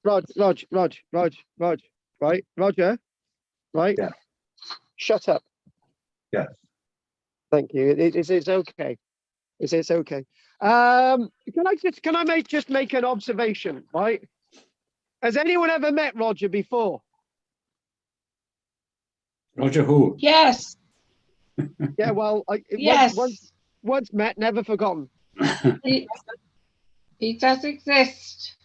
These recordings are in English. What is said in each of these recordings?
Rog. Right, Roger. Right. Yeah. Shut up. Yes. Thank you. It's okay. It's okay. Can I just make an observation? Right. Has anyone ever met Roger before? Roger who? Yes. Yeah. Well, Yes. once met, never forgotten. He does exist.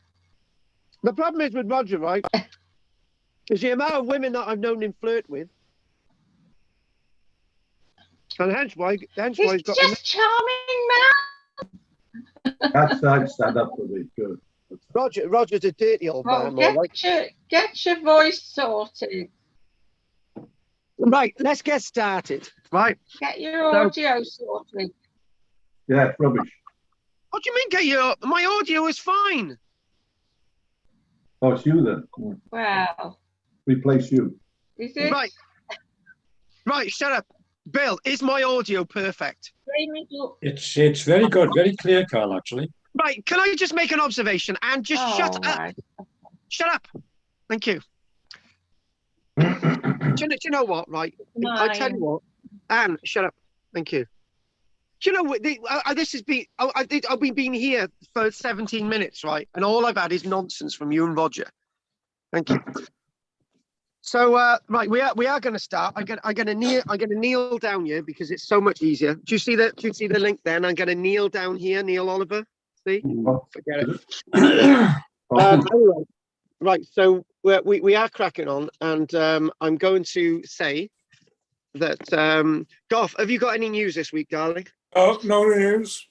The problem is with Roger, right? Is the amount of women that I've known him flirt with, and hence why He's got just charming man. I'd stand up for me. Good. Roger's a dirty old man. Get your voice sorted. Right, let's get started. Right. Get your audio sorted. Yeah, rubbish. What do you mean, my audio is fine. Oh, it's you then. Well, Replace you. is it? Right, shut up. Bill, is my audio perfect? It's very good, very clear, Carl, actually. Right, can I just make an observation and just shut up? Shut up. Thank you. Do you know what, right? I tell you what, Anne, shut up. Thank you. Do you know what? This has been. I've been here for 17 minutes, right? And all I've had is nonsense from you and Roger. Thank you. So, right, we are going to start. I'm going to kneel down here because it's so much easier. Do you see the link? Then I'm going to kneel down here. Neil Oliver. See? Forget it. Anyway, right. So we are cracking on, and I'm going to say that. Goff, have you got any news this week, darling? Oh, no news.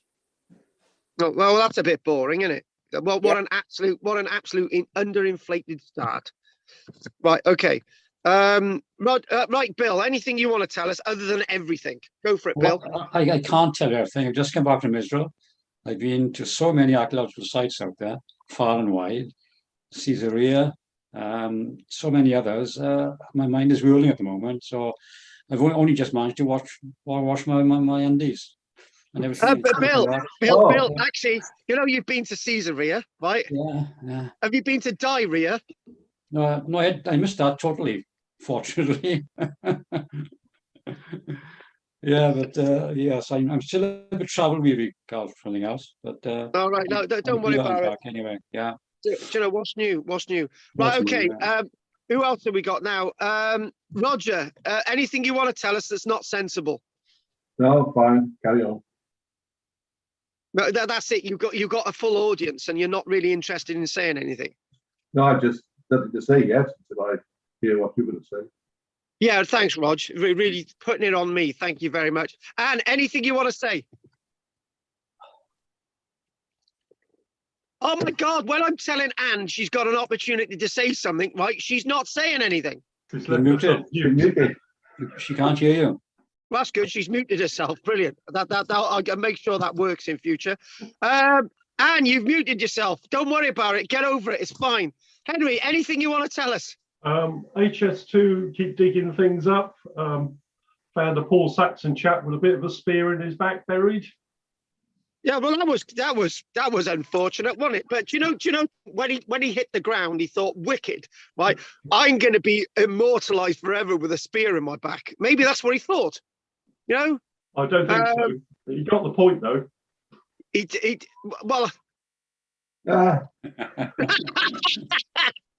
Oh, well, that's a bit boring, isn't it? Well, what an absolute underinflated start. Right, okay. Right, Bill, anything you want to tell us other than everything? Go for it, Bill. Well, I can't tell you everything. I've just come back from Israel. I've been to so many archaeological sites out there, far and wide. Caesarea, so many others. My mind is whirling at the moment, so I've only just managed to wash my undies. Bill, actually, you've been to Caesarea, right? Yeah. Have you been to diarrhea? No, I missed that totally, fortunately. Yeah, but yes, I'm still a bit travel weary, Carl, for anything else. But all right, no, don't worry about it. Anyway, yeah. Do you know what's new? Right, okay. Who else have we got now? Roger, anything you want to tell us that's not sensible? No, fine. Carry on. No, that's it. You've got a full audience, and you're not really interested in saying anything. No, I just nothing to say yet until I hear what you're going to say. Yeah, thanks, Rog. Really putting it on me. Thank you very much. Anne, anything you want to say? Oh my God! When I'm telling Anne she's got an opportunity to say something, right? She's not saying anything. You're muted. She can't hear you. Well, that's good. She's muted herself. Brilliant. I'll make sure that works in future. Anne, you've muted yourself. Don't worry about it. Get over it. It's fine. Henry, anything you want to tell us? HS2 keep digging things up. Found a Paul Saxon chap with a bit of a spear in his back buried. Yeah, well, that was unfortunate, wasn't it? But you know, when he hit the ground, he thought, "Wicked, right? I'm going to be immortalized forever with a spear in my back." Maybe that's what he thought. You know? I don't think so. You got the point, though. Well.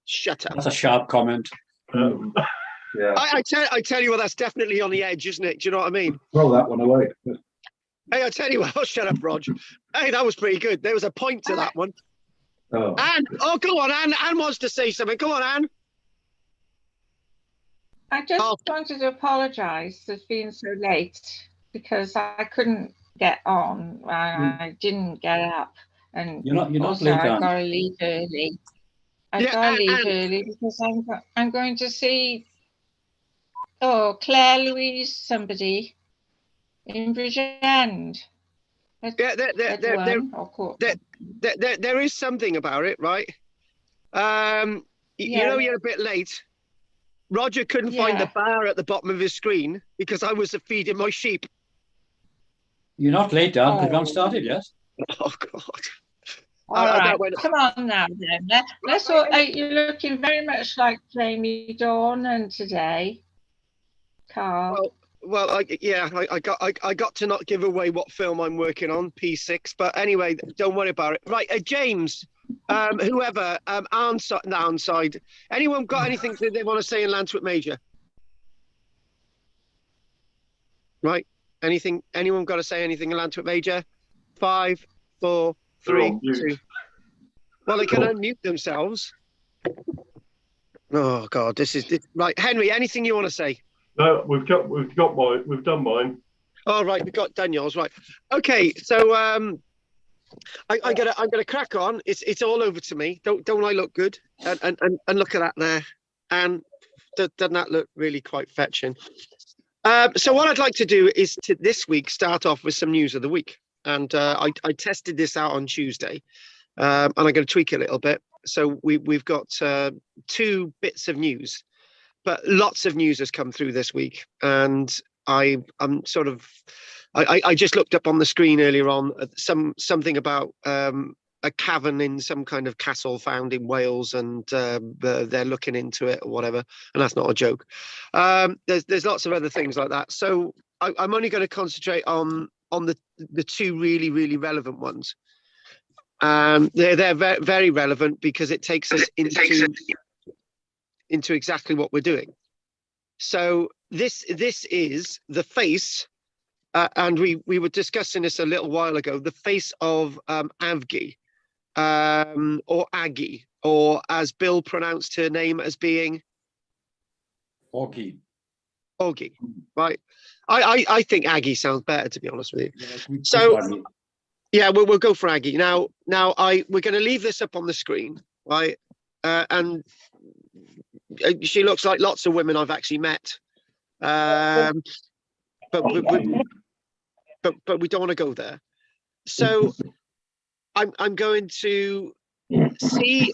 Shut up. That's a sharp comment. Yeah. I tell you what, that's definitely on the edge, isn't it? Do you know what I mean? Throw that one away. Hey, I tell you what. Oh, shut up, Rog. Hey, that was pretty good. There was a point to that one. Oh. Anne, go on, Anne. Anne wants to say something. Go on, Anne. I just wanted to apologise for being so late because I couldn't get on. I didn't get up, and you're not also late, I got to leave early. I got to leave early because I'm going to see Claire Louise somebody in Bridgend. Yeah, there is something about it, right? You know, you're a bit late. Roger couldn't find the bar at the bottom of his screen because I was feeding my sheep. You're not late, Dan, because we haven't started yet. Oh, God. All right, that went. come on now then. Let's all. You're looking very much like Jamie Dornan today, Carl. Well, I got to not give away what film I'm working on, P6. But anyway, don't worry about it. Right, James, whoever, Arnside. Anyone got anything that they want to say in Landswick Major? Right. Anything? Anyone got to say anything in Landswick Major? 5, 4, 3, 2. Well, they can unmute themselves. Oh God, this is right. Henry, anything you want to say? No, we've got mine. We've done mine. All right, we've got done yours. Right. Okay, so I'm gonna crack on. It's all over to me. Don't I look good? And look at that there. And doesn't that look really quite fetching? So what I'd like to do is to this week start off with some news of the week. And I tested this out on Tuesday, and I'm going to tweak it a little bit. So we've got 2 bits of news, but lots of news has come through this week, and I just looked up on the screen earlier on something about a cavern in some kind of castle found in Wales, and they're looking into it or whatever, and that's not a joke. There's lots of other things like that. So I'm only going to concentrate on the 2 really relevant ones. They're very, very relevant because it takes us into exactly what we're doing. So this is the face, and we were discussing this a little while ago. The face of Avgi, or Aggie, or as Bill pronounced her name as being Augie. Augie, right? I think Aggie sounds better, to be honest with you. Yeah, So yeah, we'll go for Aggie now. We're going to leave this up on the screen, right? And she looks like lots of women I've actually met, but we don't want to go there. So I'm going to see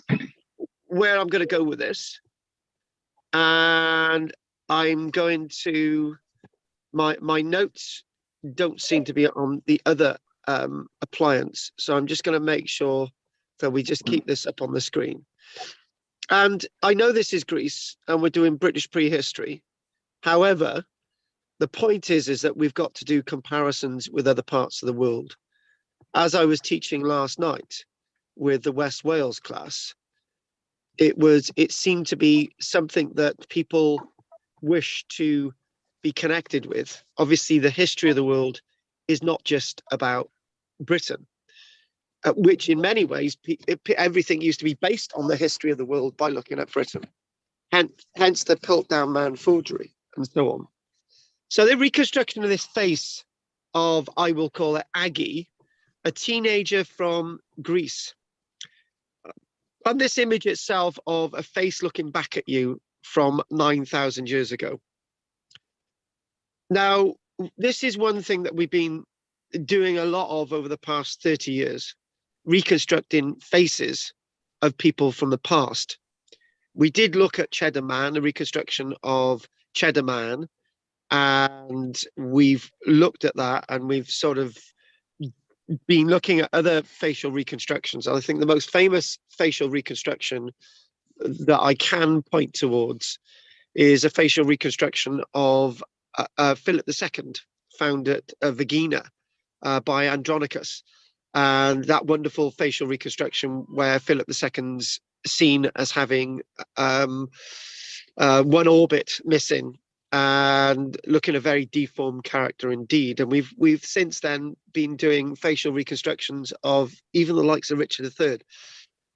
where I'm going to go with this, and I'm going to my notes don't seem to be on the other appliance, so I'm just going to make sure that we just keep this up on the screen. And I know this is Greece and we're doing British prehistory. However, the point is that we've got to do comparisons with other parts of the world. As I was teaching last night with the West Wales class, it seemed to be something that people wish to be connected with. Obviously, the history of the world is not just about Britain, which in many ways, everything used to be based on the history of the world by looking at Britain. Hence the Piltdown Man forgery and so on. So the reconstruction of this face of, I will call it Aggie, a teenager from Greece. And this image itself of a face looking back at you from 9,000 years ago. Now, this is one thing that we've been doing a lot of over the past 30 years, reconstructing faces of people from the past. We did look at Cheddar Man, the reconstruction of Cheddar Man, and we've looked at that, and we've sort of been looking at other facial reconstructions. I think the most famous facial reconstruction that I can point towards is a facial reconstruction of Philip II, found at Vergina by Andronicus. And that wonderful facial reconstruction where Philip II's seen as having one orbit missing and looking a very deformed character indeed. And we've since then been doing facial reconstructions of even the likes of Richard III.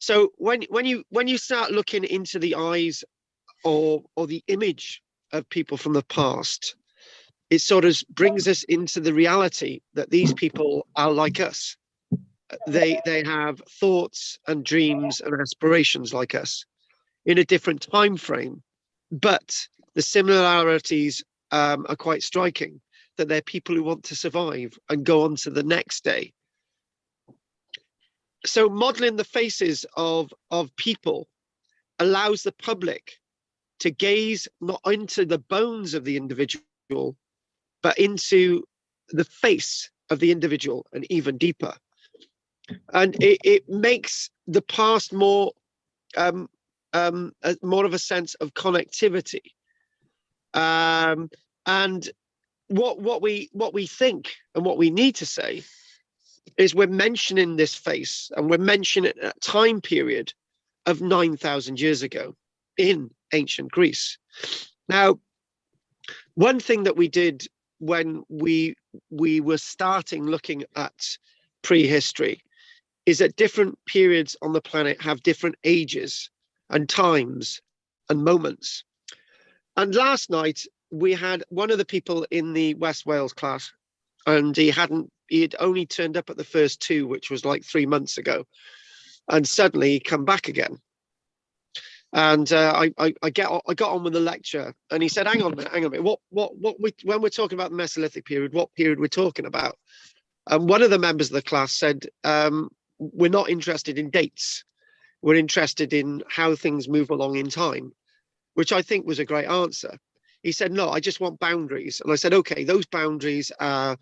So when you start looking into the eyes or the image of people from the past, it sort of brings us into the reality that these people are like us. They have thoughts and dreams and aspirations like us in a different time frame, but the similarities are quite striking, that they're people who want to survive and go on to the next day. So modeling the faces of people allows the public to gaze not into the bones of the individual, but into the face of the individual and even deeper. and it makes the past more more of a sense of connectivity. And what we think and what we need to say is we're mentioning this face, and we're mentioning a time period of 9,000 years ago in ancient Greece. Now, one thing that we did when we were starting looking at prehistory is that different periods on the planet have different ages and times and moments. And last night we had one of the people in the West Wales class, and he had only turned up at the first two, which was like 3 months ago, and suddenly he come back again. And I got on with the lecture, and he said, "Hang on a minute. When we're talking about the Mesolithic period, what period we're talking about?" And one of the members of the class said, "We're not interested in dates. We're interested in how things move along in time," which I think was a great answer. He said, "No, I just want boundaries." And I said, "Okay, those boundaries are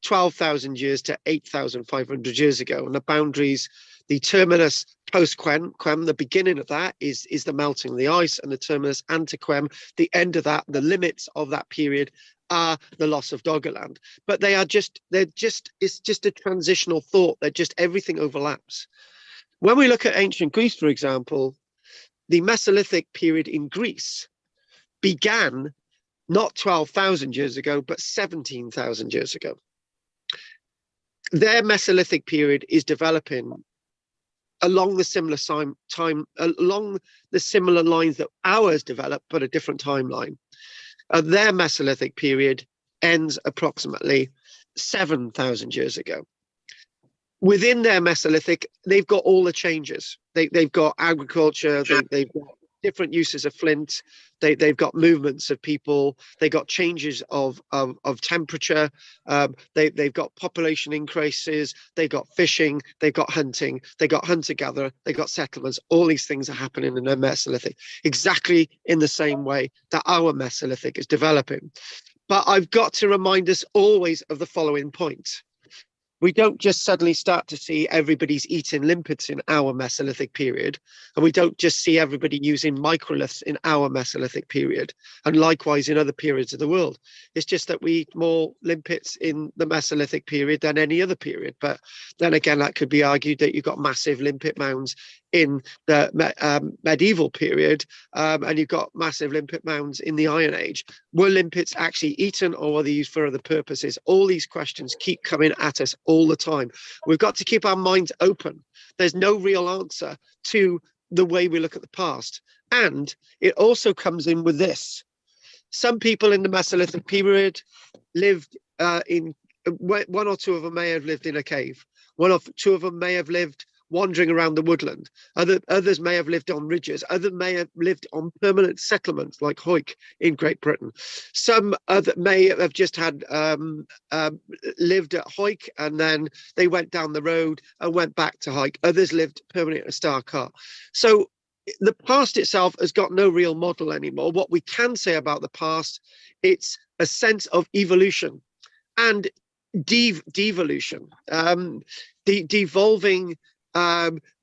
12,000 years to 8,500 years ago. And the boundaries, the terminus post-quem, the beginning of that is the melting of the ice, and the terminus ante-quem, the end of that, the limits of that period are the loss of Doggerland. But it's just a transitional thought. Everything overlaps. When we look at ancient Greece, for example, the Mesolithic period in Greece began not 12,000 years ago, but 17,000 years ago. Their Mesolithic period is developing along the similar along the similar lines that ours developed, but a different timeline. Their Mesolithic period ends approximately 7,000 years ago. Within their Mesolithic, they've got all the changes. They've got agriculture, they've got different uses of flint, they've got movements of people, they've got changes of temperature, they've got population increases, they've got fishing, they've got hunting, they've got hunter-gatherer, they've got settlements. All these things are happening in their Mesolithic, exactly in the same way that our Mesolithic is developing. But I've got to remind us always of the following point. We don't just suddenly start to see everybody's eating limpets in our Mesolithic period, and we don't just see everybody using microliths in our Mesolithic period, and likewise in other periods of the world. It's just that we eat more limpets in the Mesolithic period than any other period. But then again, that could be argued that you've got massive limpet mounds in the medieval period, and you've got massive limpet mounds in the Iron Age. Were limpets actually eaten, or were they used for other purposes? All these questions keep coming at us all the time. We've got to keep our minds open. There's no real answer to the way we look at the past. And it also comes in with this. Some people in the Mesolithic period lived one or two of them may have lived in a cave. One or two of them may have lived wandering around the woodland. Others may have lived on ridges. Others may have lived on permanent settlements like Hawick in Great Britain. Some other may have just had lived at Hawick, and then they went down the road and went back to Hawick. Others lived permanently at Starcart. So the past itself has got no real model anymore. What we can say about the past, it's a sense of evolution and devolution, devolving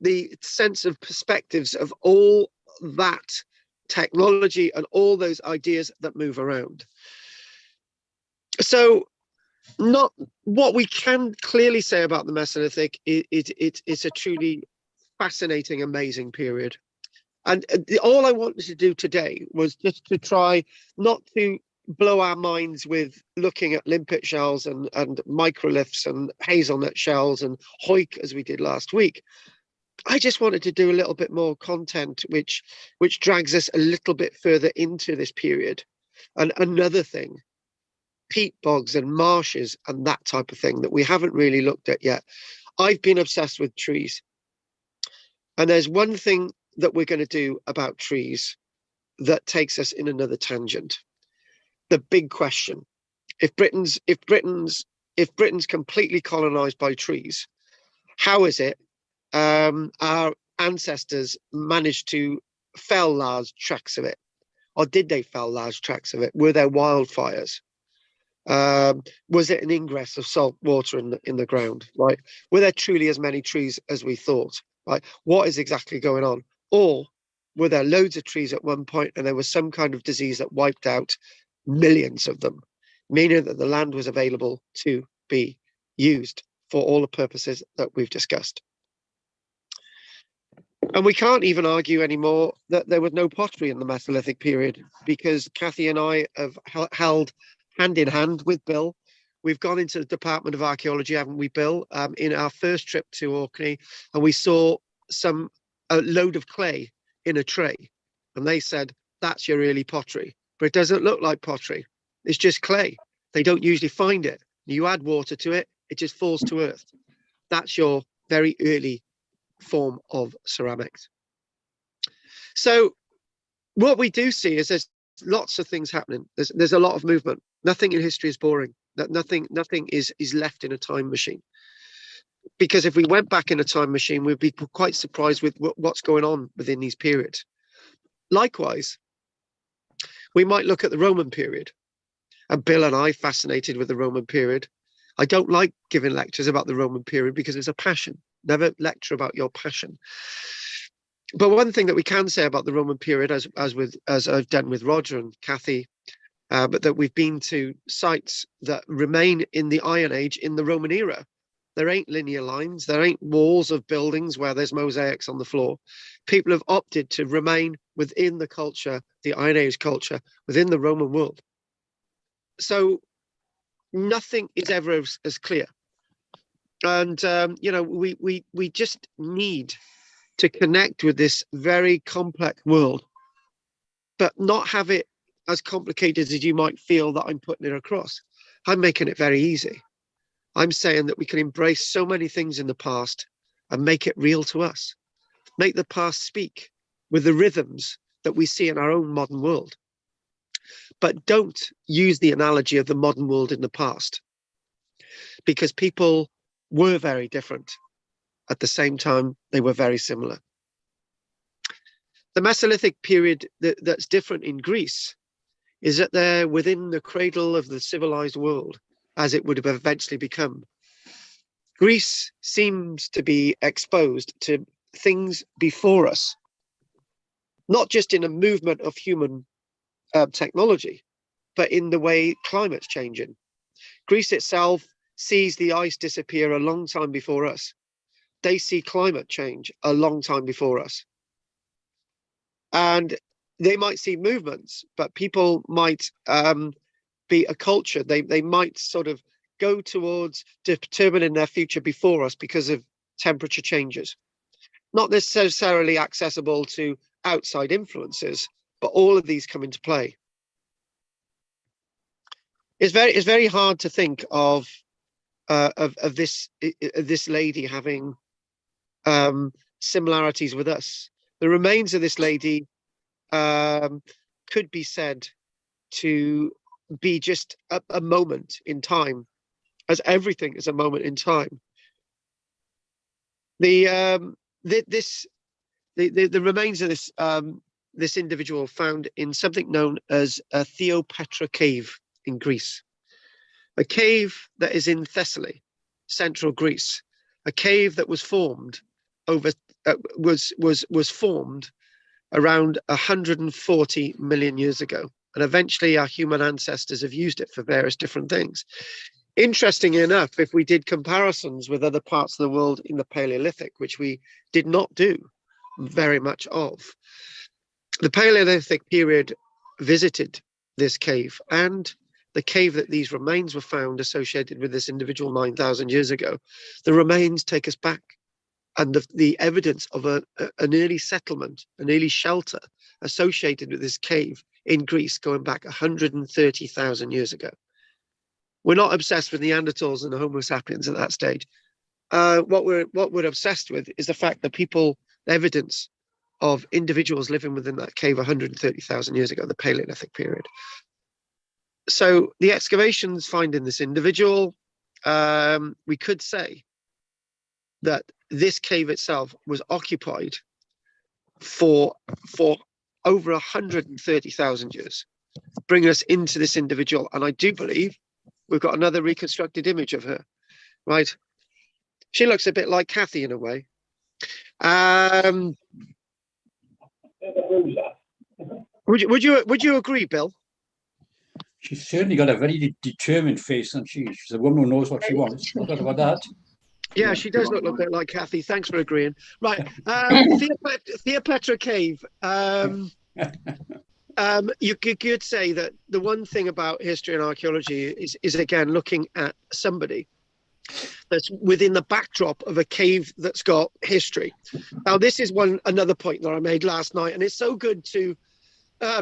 the sense of perspectives of all that technology and all those ideas that move around. So not what we can clearly say about the Mesolithic, it's a truly fascinating, amazing period. And all I wanted to do today was just to try not to blow our minds with looking at limpet shells and microliths and hazelnut shells and Hawick as we did last week. I just wanted to do a little bit more content which drags us a little bit further into this period. And another thing, peat bogs and marshes and that type of thing that we haven't really looked at yet. I've been obsessed with trees. And there's one thing that we're going to do about trees that takes us in another tangent. The big question: if Britain's completely colonized by trees, how is it our ancestors managed to fell large tracts of it? Or did they fell large tracts of it? Were there wildfires? Was it an ingress of salt water in the ground? Right? Were there truly as many trees as we thought? Right? What is exactly going on? Or were there loads of trees at one point and there was some kind of disease that wiped out millions of them, meaning that the land was available to be used for all the purposes that we've discussed? And we can't even argue anymore that there was no pottery in the Mesolithic period, because Kathy and I have held hand in hand with Bill. We've gone into the Department of Archaeology, haven't we, Bill, in our first trip to Orkney, and we saw a load of clay in a tray. And they said, that's your early pottery. But it doesn't look like pottery. It's just clay. They don't usually find it. You add water to it, it just falls to earth. That's your very early form of ceramics. So what we do see is there's lots of things happening. There's a lot of movement. Nothing in history is boring. Nothing is left in a time machine. Because if we went back in a time machine, we'd be quite surprised with what's going on within these periods. Likewise, we might look at the Roman period. And Bill and I fascinated with the Roman period. I don't like giving lectures about the Roman period because it's a passion. Never lecture about your passion. But one thing that we can say about the Roman period, as I've done with Roger and Kathy, but that we've been to sites that remain in the Iron Age in the Roman era. There ain't linear lines. There ain't walls of buildings where there's mosaics on the floor. People have opted to remain within the culture, the Iron Age culture, within the Roman world. So nothing is ever as clear. And, you know, we just need to connect with this very complex world, but not have it as complicated as you might feel that I'm putting it across. I'm making it very easy. I'm saying that we can embrace so many things in the past and make it real to us. Make the past speak with the rhythms that we see in our own modern world. But don't use the analogy of the modern world in the past, because people were very different. At the same time, they were very similar. The Mesolithic period that's different in Greece is that they're within the cradle of the civilized world, as it would have eventually become. Greece seems to be exposed to things before us, not just in a movement of human technology, but in the way climate's changing. Greece itself sees the ice disappear a long time before us. They see climate change a long time before us. And they might see movements, but people might be a culture. They might sort of go towards determining their future before us because of temperature changes. Not necessarily accessible to outside influences, but all of these come into play. It's very hard to think of this lady having similarities with us. The remains of this lady could be said to be just a moment in time, as everything is a moment in time. The remains of this individual found in something known as a Theopetra cave in Greece, a cave that is in Thessaly, central Greece, a cave that was formed was formed around 140 million years ago, and eventually our human ancestors have used it for various different things. Interestingly enough, if we did comparisons with other parts of the world in the Paleolithic, which we did not do very much of, the Paleolithic period visited this cave, and the cave that these remains were found associated with this individual 9,000 years ago, the remains take us back. And the evidence of an early settlement, an early shelter associated with this cave in Greece going back 130,000 years ago. We're not obsessed with Neanderthals and Homo sapiens at that stage. What we're obsessed with is the fact that evidence of individuals living within that cave 130,000 years ago, the Paleolithic period. So the excavations finding this individual, we could say that this cave itself was occupied for over 130,000 years, bringing us into this individual. And I do believe we've got another reconstructed image of her, right? She looks a bit like Kathy in a way. Would you agree, Bill? She's certainly got a very determined face, and she's a woman who knows what she wants. No doubt about that. Yeah, she does look a bit like Kathy. Thanks for agreeing. Right, Theopatra Cave. You could say that the one thing about history and archaeology is again looking at somebody that's within the backdrop of a cave that's got history. Now, this is another point that I made last night, and it's so good to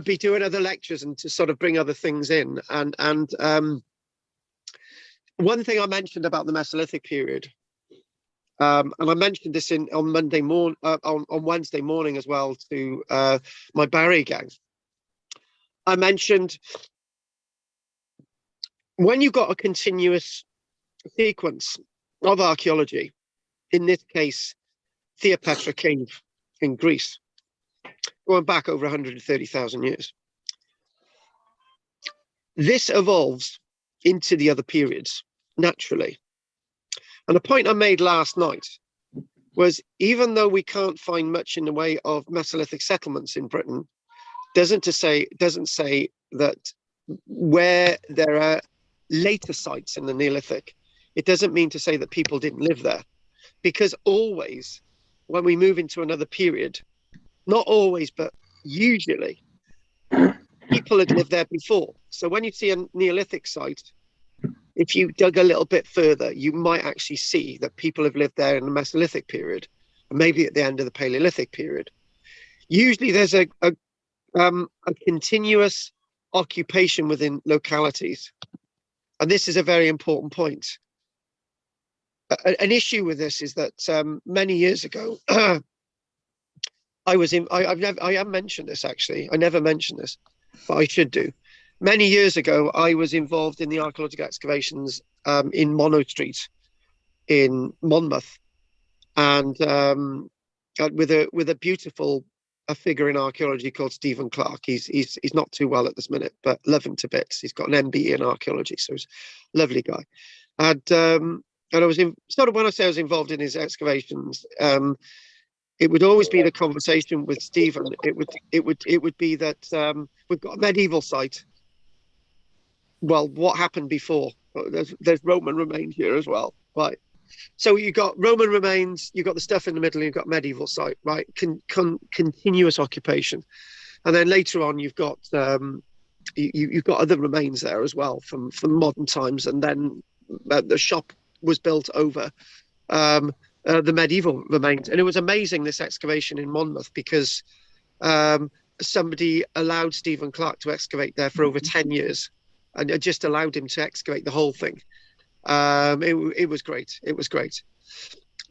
be doing other lectures and to sort of bring other things in. And one thing I mentioned about the Mesolithic period, and I mentioned this on Wednesday morning as well to my Barry gang. I mentioned when you've got a continuous sequence of archaeology, in this case, Theopatra Cave in Greece, going back over 130,000 years. This evolves into the other periods naturally. And the point I made last night was, even though we can't find much in the way of Mesolithic settlements in Britain, doesn't say that where there are later sites in the Neolithic, it doesn't mean to say that people didn't live there. Because always, when we move into another period, not always, but usually, people had lived there before. So when you see a Neolithic site, if you dug a little bit further, you might actually see that people have lived there in the Mesolithic period, and maybe at the end of the Paleolithic period. Usually there's a continuous occupation within localities. And this is a very important point. An issue with this is that many years ago, I have mentioned this actually. I never mentioned this, but I should do. Many years ago, I was involved in the archaeological excavations in Mono Street in Monmouth, and with a beautiful figure in archaeology called Stephen Clark. He's not too well at this minute, but love him to bits. He's got an MBE in archaeology, so he's a lovely guy. And I was when I say I was involved in his excavations, it would always be the conversation with Stephen. It would be that we've got a medieval site. Well, what happened before? There's Roman remains here as well, right? So you got Roman remains, you got the stuff in the middle, and you've got medieval site, right? Continuous occupation, and then later on you've got you've got other remains there as well from modern times, and then the shop was built over the medieval remains. And it was amazing, this excavation in Monmouth, because somebody allowed Stephen Clark to excavate there for over 10 years, and it just allowed him to excavate the whole thing. It was great. It was great.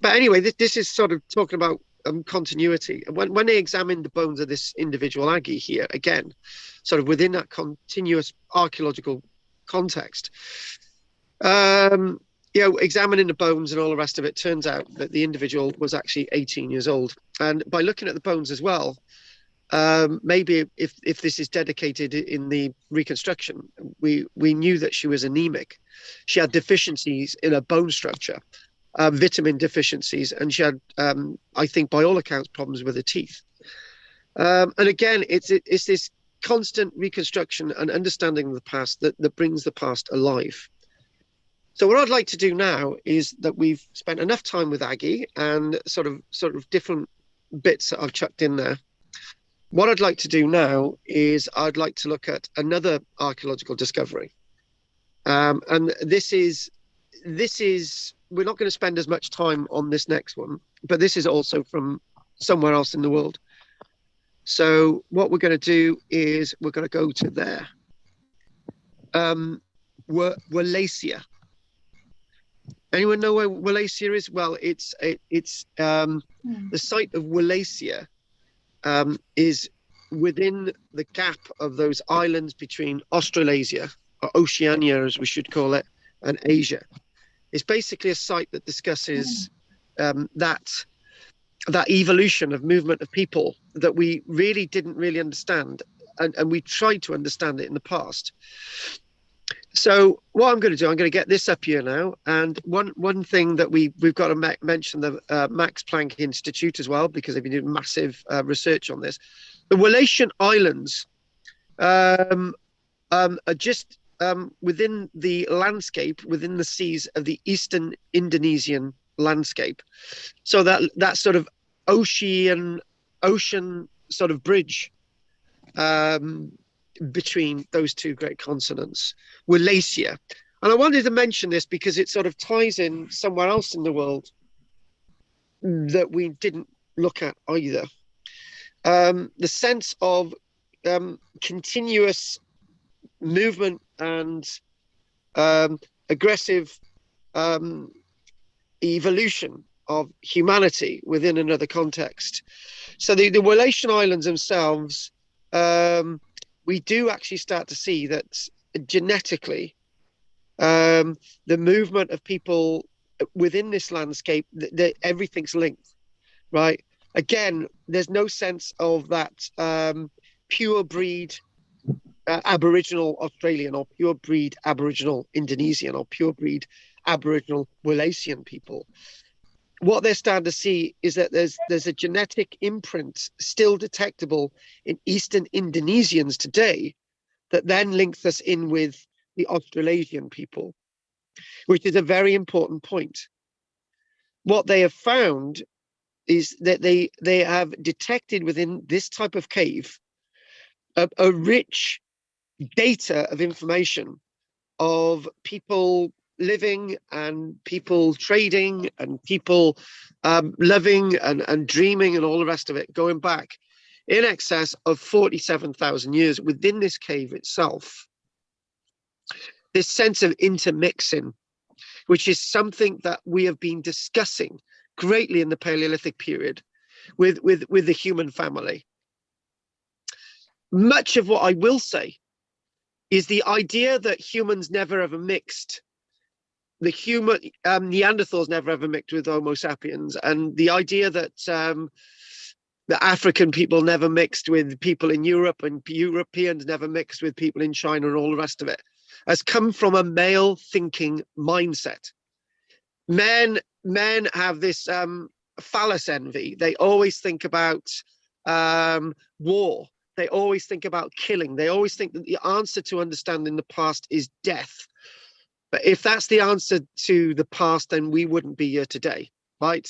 But anyway, this is sort of talking about continuity. When they examined the bones of this individual Aggie here, again, sort of within that continuous archaeological context, examining the bones and all the rest of it, turns out that the individual was actually 18 years old. And by looking at the bones as well, maybe if this is dedicated in the reconstruction, we knew that she was anemic. She had deficiencies in her bone structure, vitamin deficiencies, and she had, I think, by all accounts, problems with her teeth. And again, it's this constant reconstruction and understanding of the past that brings the past alive. So what I'd like to do now is that we've spent enough time with Aggie and sort of different bits that I've chucked in there. What I'd like to do now is I'd like to look at another archaeological discovery. And this is we're not going to spend as much time on this next one, but this is also from somewhere else in the world. So what we're going to do is we're going to go to there. Wallachia. Anyone know where Wallachia is? Well, it's the site of Wallachia is within the gap of those islands between Australasia, or Oceania as we should call it, and Asia. It's basically a site that discusses that evolution of movement of people that we really didn't really understand, and we tried to understand it in the past. So what I'm going to do, I'm going to get this up here now. And one thing that we've got to mention the Max Planck Institute as well, because they've been doing massive research on this. The Walasian Islands are just within the landscape, within the seas of the eastern Indonesian landscape. So that sort of ocean sort of bridge between those two great continents, Wallacea. And I wanted to mention this because it sort of ties in somewhere else in the world that we didn't look at either. The sense of continuous movement and aggressive evolution of humanity within another context. So the Walasian Islands themselves, we do actually start to see that genetically, the movement of people within this landscape, everything's linked, right? Again, there's no sense of that pure breed Aboriginal Australian or pure breed Aboriginal Indonesian or pure breed Aboriginal Walasian people. What they're starting to see is that there's a genetic imprint still detectable in Eastern Indonesians today that then links us in with the Australasian people, which is a very important point. What they have found is that they have detected within this type of cave a rich data of information of people living and people trading and people living and dreaming and all the rest of it, going back in excess of 47,000 years within this cave itself. This sense of intermixing, which is something that we have been discussing greatly in the Paleolithic period with the human family. Much of what I will say is the idea that humans never ever mixed, the human Neanderthals never ever mixed with Homo sapiens, and the idea that the African people never mixed with people in Europe and Europeans never mixed with people in China and all the rest of it, has come from a male thinking mindset. Men have this phallus envy. They always think about war. They always think about killing. They always think that the answer to understanding the past is death. But if that's the answer to the past, then we wouldn't be here today, right?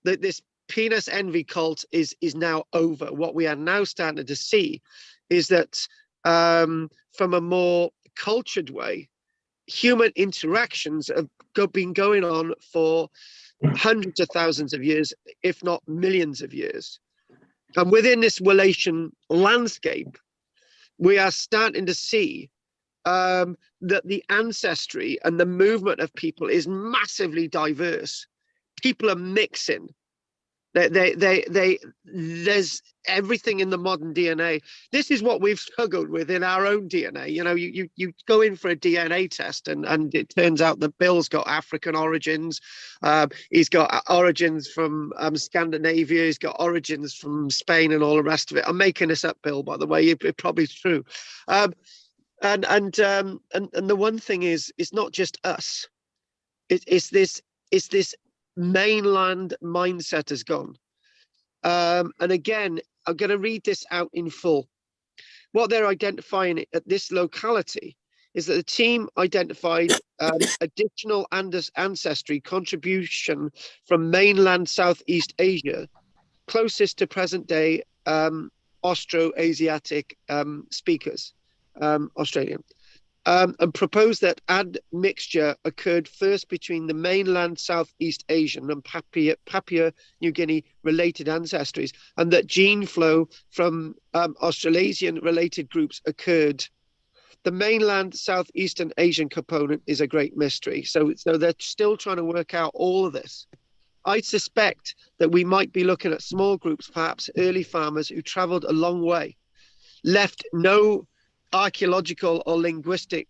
This penis envy cult is now over. What we are now starting to see is that from a more cultured way, human interactions have been going on for hundreds of thousands of years, if not millions of years. And within this Walasian landscape, we are starting to see that the ancestry and the movement of people is massively diverse. People are mixing. There's everything in the modern DNA. This is what we've struggled with in our own DNA. You know, you go in for a DNA test and it turns out that Bill's got African origins. He's got origins from Scandinavia. He's got origins from Spain and all the rest of it. I'm making this up, Bill, by the way. It probably is true. And the one thing is, it's not just us. It's this mainland mindset has gone. And again, I'm going to read this out in full. What they're identifying at this locality is that the team identified additional ancestry contribution from mainland Southeast Asia, closest to present day Austroasiatic speakers, Australian. And proposed that admixture occurred first between the mainland Southeast Asian and Papua New Guinea related ancestries, and that gene flow from Australasian related groups occurred. The mainland Southeastern Asian component is a great mystery. So they're still trying to work out all of this. I suspect that we might be looking at small groups, perhaps early farmers who traveled a long way, left no archaeological or linguistic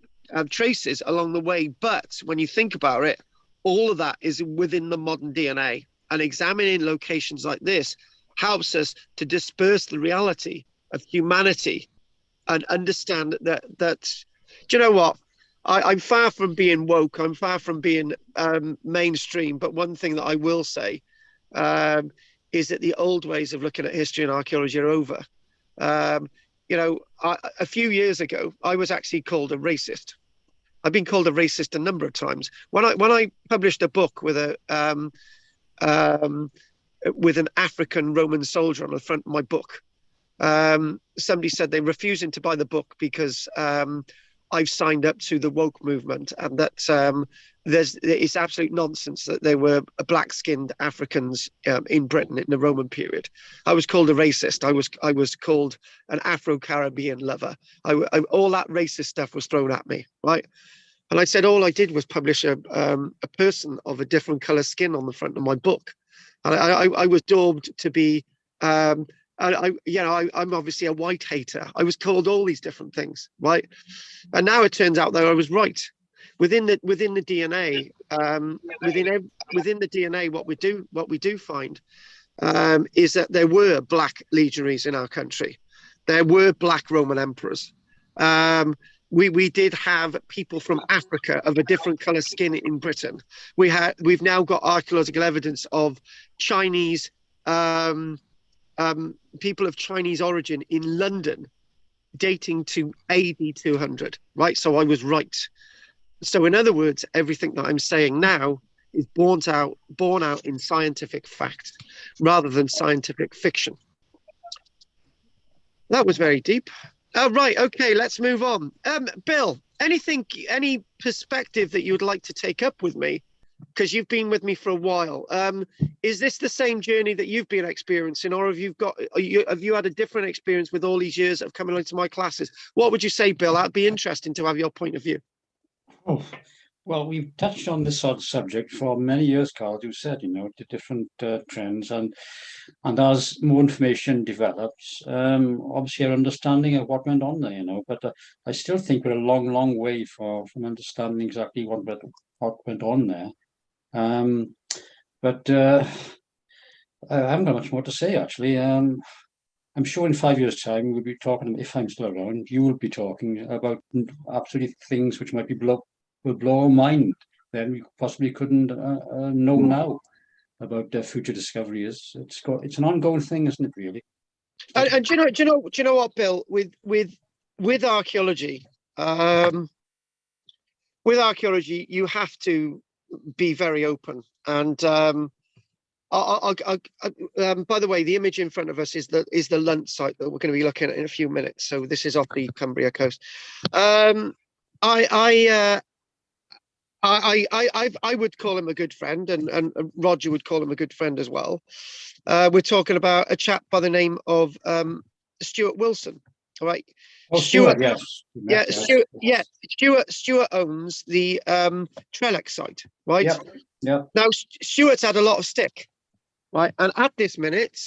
traces along the way. But when you think about it, all of that is within the modern DNA. And examining locations like this helps us to disperse the reality of humanity and understand that Do you know what? I'm far from being woke. I'm far from being mainstream. But one thing that I will say is that the old ways of looking at history and archaeology are over. You know, a few years ago, I was actually called a racist. I've been called a racist a number of times. When I published a book with an African Roman soldier on the front of my book, somebody said they're refusing to buy the book because I've signed up to the woke movement, and that it's absolute nonsense that there were black-skinned Africans in Britain in the Roman period. I was called a racist. I was called an Afro-Caribbean lover. All that racist stuff was thrown at me, right? And I said all I did was publish a person of a different color skin on the front of my book, and I was daubed to be. I'm obviously a white hater. I was called all these different things, right? And now it turns out that I was right. Within the DNA, within the DNA, what we do find is that there were black legionaries in our country. There were black Roman emperors. We did have people from Africa of a different color skin in Britain. We've now got archaeological evidence of Chinese. People of Chinese origin in London dating to AD 200, right? So I was right. So in other words, everything that I'm saying now is born out in scientific fact rather than scientific fiction. That was very deep. Right, okay, let's move on. Bill, any perspective that you would like to take up with me? Because you've been with me for a while. Is this the same journey that you've been experiencing, or have you had a different experience with all these years of coming into my classes? What would you say, Bill? That'd be interesting to have your point of view. Oh, well, we've touched on this sort of subject for many years, Carl. You said, the different trends, and as more information develops, obviously our understanding of what went on there, But I still think we're a long, long way from understanding exactly what went on there. But I haven't got much more to say, actually. I'm sure in 5 years' time we'll be talking, if I'm still around, you will be talking about absolutely things which might will blow our mind. Then we possibly couldn't know now about their future discoveries. It's an ongoing thing, isn't it? Really. And do you know what, Bill? With archaeology, you have to be very open. And by the way, the image in front of us is the Lunt site that we're going to be looking at in a few minutes. So this is off the Cumbria coast. I would call him a good friend, and Roger would call him a good friend as well. We're talking about a chap by the name of Stuart Wilson. All right. Oh, Stuart, yes. Yeah, Stuart owns the Trellick site, right? Yeah. Now, Stuart's had a lot of stick, right? And at this minute,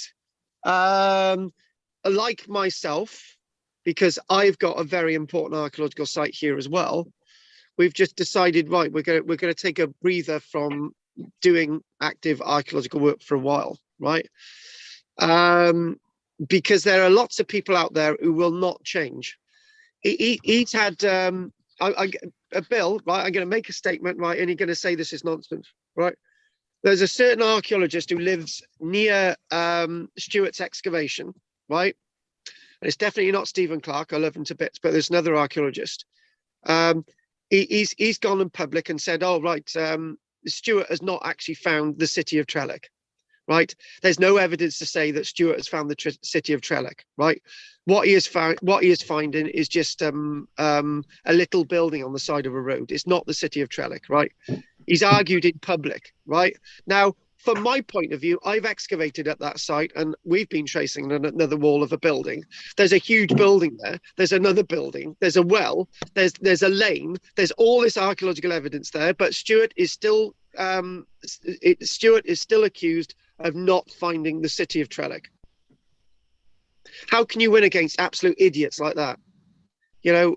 like myself, because I've got a very important archaeological site here as well, we've just decided, right, we're going to take a breather from doing active archaeological work for a while, right? Because there are lots of people out there who will not change. He's had Bill, right? I'm going to make a statement, right, and you're going to say this is nonsense, right? There's a certain archaeologist who lives near Stuart's excavation, right? And it's definitely not Stephen Clark. I love him to bits, but there's another archaeologist. He's gone in public and said, "Oh, right, Stuart has not actually found the city of Trellick." Right? There's no evidence to say that Stuart has found the city of Trellick. Right? What he is finding is just a little building on the side of a road. It's not the city of Trellick. Right? He's argued in public. Right? Now, from my point of view, I've excavated at that site, and we've been tracing another wall of a building. There's a huge building there. There's another building. There's a well. There's a lane. There's all this archaeological evidence there. But Stuart is still accused of not finding the city of Trellick. How can you win against absolute idiots like that? You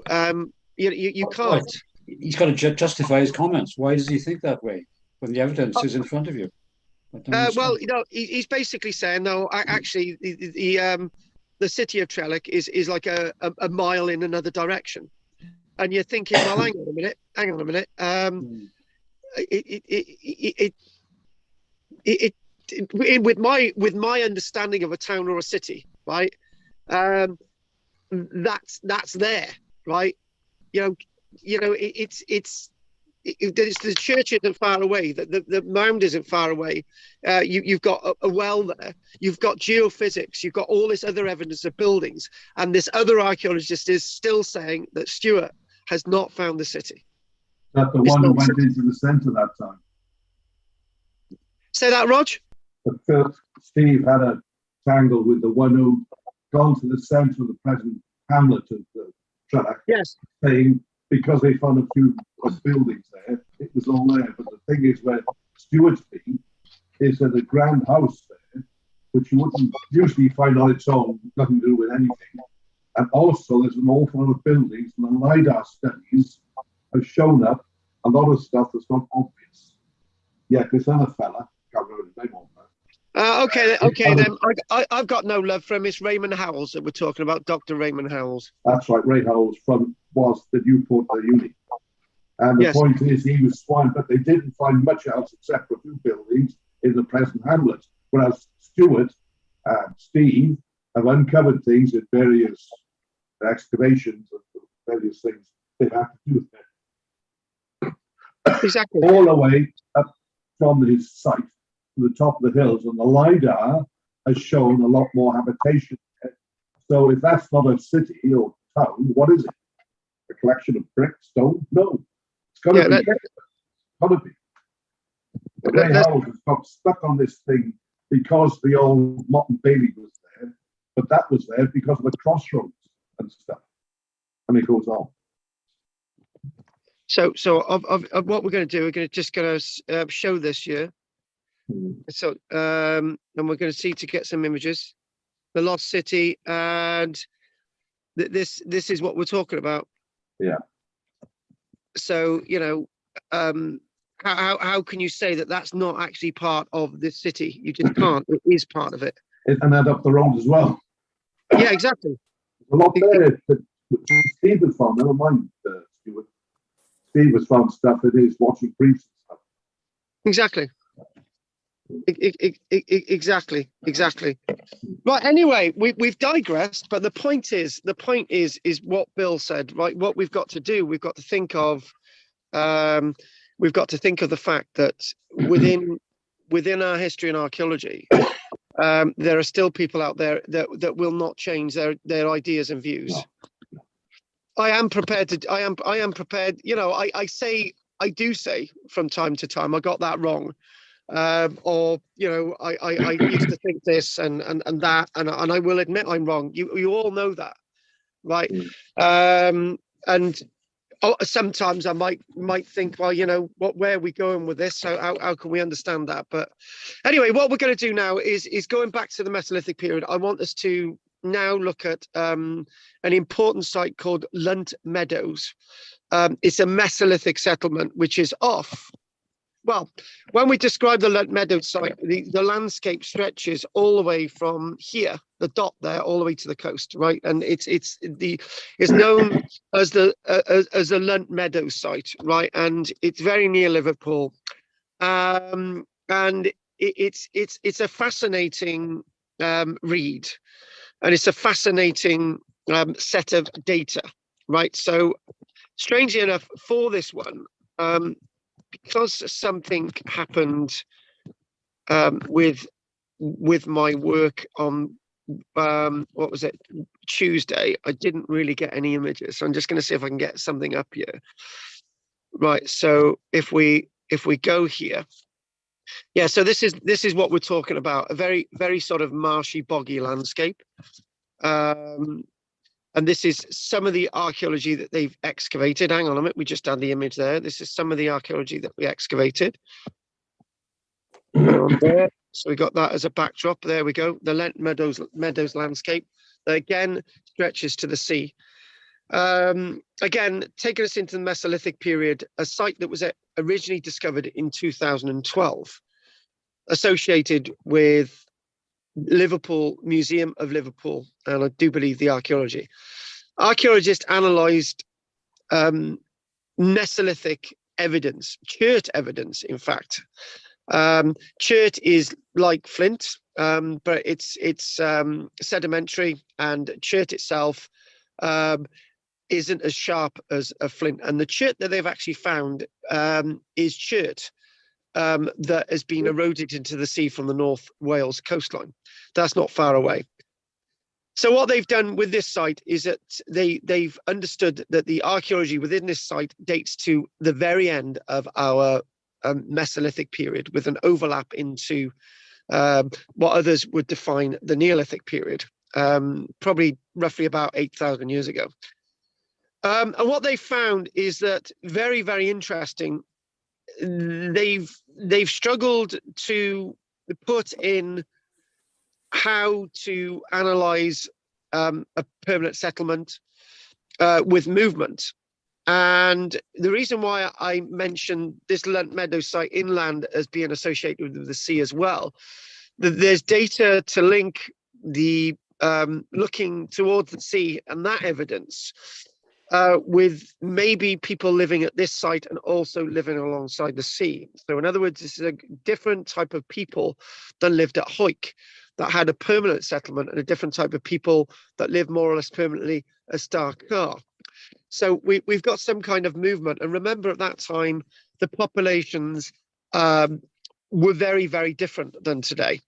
can't. He's got to justify his comments. Why does he think that way when the evidence is in front of you? Well, he's basically saying, no, actually, the city of Trellick is like a mile in another direction. and you're thinking, well, hang on a minute. With my understanding of a town or a city, right? That's there, right? The church isn't far away. The mound isn't far away. You've got a well there. You've got geophysics. You've got all this other evidence of buildings. And this other archaeologist is still saying that Stuart has not found the city. That the one who went into the centre that time. Say that, Rog? But Steve had a tangle with the one who gone to the centre of the present hamlet of the track. Yes. Saying because they found a few buildings there, it was all there. But the thing is, where Stuart's been is at a grand house there, which you wouldn't usually find on its own, nothing to do with anything. And also, there's an awful lot of buildings, and the LiDAR studies have shown up a lot of stuff that's not obvious. Yeah, this other fella, can't remember his name on that. Okay, then. I've got no love for him. It's Raymond Howells that we're talking about, Dr. Raymond Howells. That's right, Ray Howells was the Newport uni. And the point is, he was swine, but they didn't find much else except for a few buildings in the present hamlet. Whereas Stuart and Steve have uncovered things in various excavations of various things they've had to do there. Exactly. All the way up from his site to the top of the hills, and the LiDAR has shown a lot more habitation there. So if that's not a city or town, what is it? A collection of brick, stone? No. It's got to be. It's got to be. Ray Howells has got stuck on this thing because the old Mott and Bailey was there, but that was there because of the crossroads and stuff. And it goes on. So of what we're going to do, we're just going to show this year. So and we're going to see to get some images, the lost city, and this is what we're talking about. Yeah. So how can you say that that's not actually part of this city? You just can't. It is part of it. And that up the road as well. Yeah, exactly. A lot there that Steve has found. Never mind, Stuart. Steve has found stuff that is watching briefs and stuff. Exactly. Exactly. Right. Anyway, we've digressed, but the point is what Bill said. Right. What we've got to do, we've got to think of the fact that within our history and archaeology, there are still people out there that will not change their ideas and views. No. I am prepared. I do say from time to time I got that wrong. I used to think this and that, and I will admit I'm wrong. You all know that, right? And sometimes I might think, well, where are we going with this? So how can we understand that? But anyway, what we're going to do now is going back to the Mesolithic period. I want us to now look at an important site called Lunt Meadows. It's a Mesolithic settlement which is off. Well, when we describe the Lunt Meadows site, the landscape stretches all the way from here, the dot there, all the way to the coast, right? And it's known as the Lunt Meadows site, right? And it's very near Liverpool, and it's a fascinating read, and it's a fascinating set of data, right? So, strangely enough, for this one. Because something happened with my work on what was it, Tuesday, I didn't really get any images. So I'm just going to see if I can get something up here. Right. So if we go here, yeah. So this is what we're talking about. A very, very sort of marshy, boggy landscape. And this is some of the archaeology that they've excavated. Hang on a minute, we just had the image there. This is some of the archaeology that we excavated. There. So we got that as a backdrop. There we go. The Lunt Meadows landscape that again stretches to the sea. Again, taking us into the Mesolithic period, a site that was originally discovered in 2012, associated with Liverpool Museum of Liverpool, and I do believe the archaeology. Archaeologists analysed Mesolithic evidence, chert evidence, in fact. Chert is like flint, but it's sedimentary, and chert itself isn't as sharp as a flint. And the chert that they've actually found is chert that has been eroded into the sea from the North Wales coastline. That's not far away. So what they've done with this site is that they've understood that the archaeology within this site dates to the very end of our Mesolithic period, with an overlap into what others would define the Neolithic period, probably roughly about 8,000 years ago. And what they found is that very, very interesting. They've struggled to put in how to analyze a permanent settlement with movement. And the reason why I mentioned this Lunt Meadow site inland as being associated with the sea as well, there's data to link the looking towards the sea and that evidence with maybe people living at this site and also living alongside the sea. So in other words, this is a different type of people that lived at Hawick, that had a permanent settlement, and a different type of people that live more or less permanently at Starcar. So we've got some kind of movement. And remember, at that time, the populations were very, very different than today.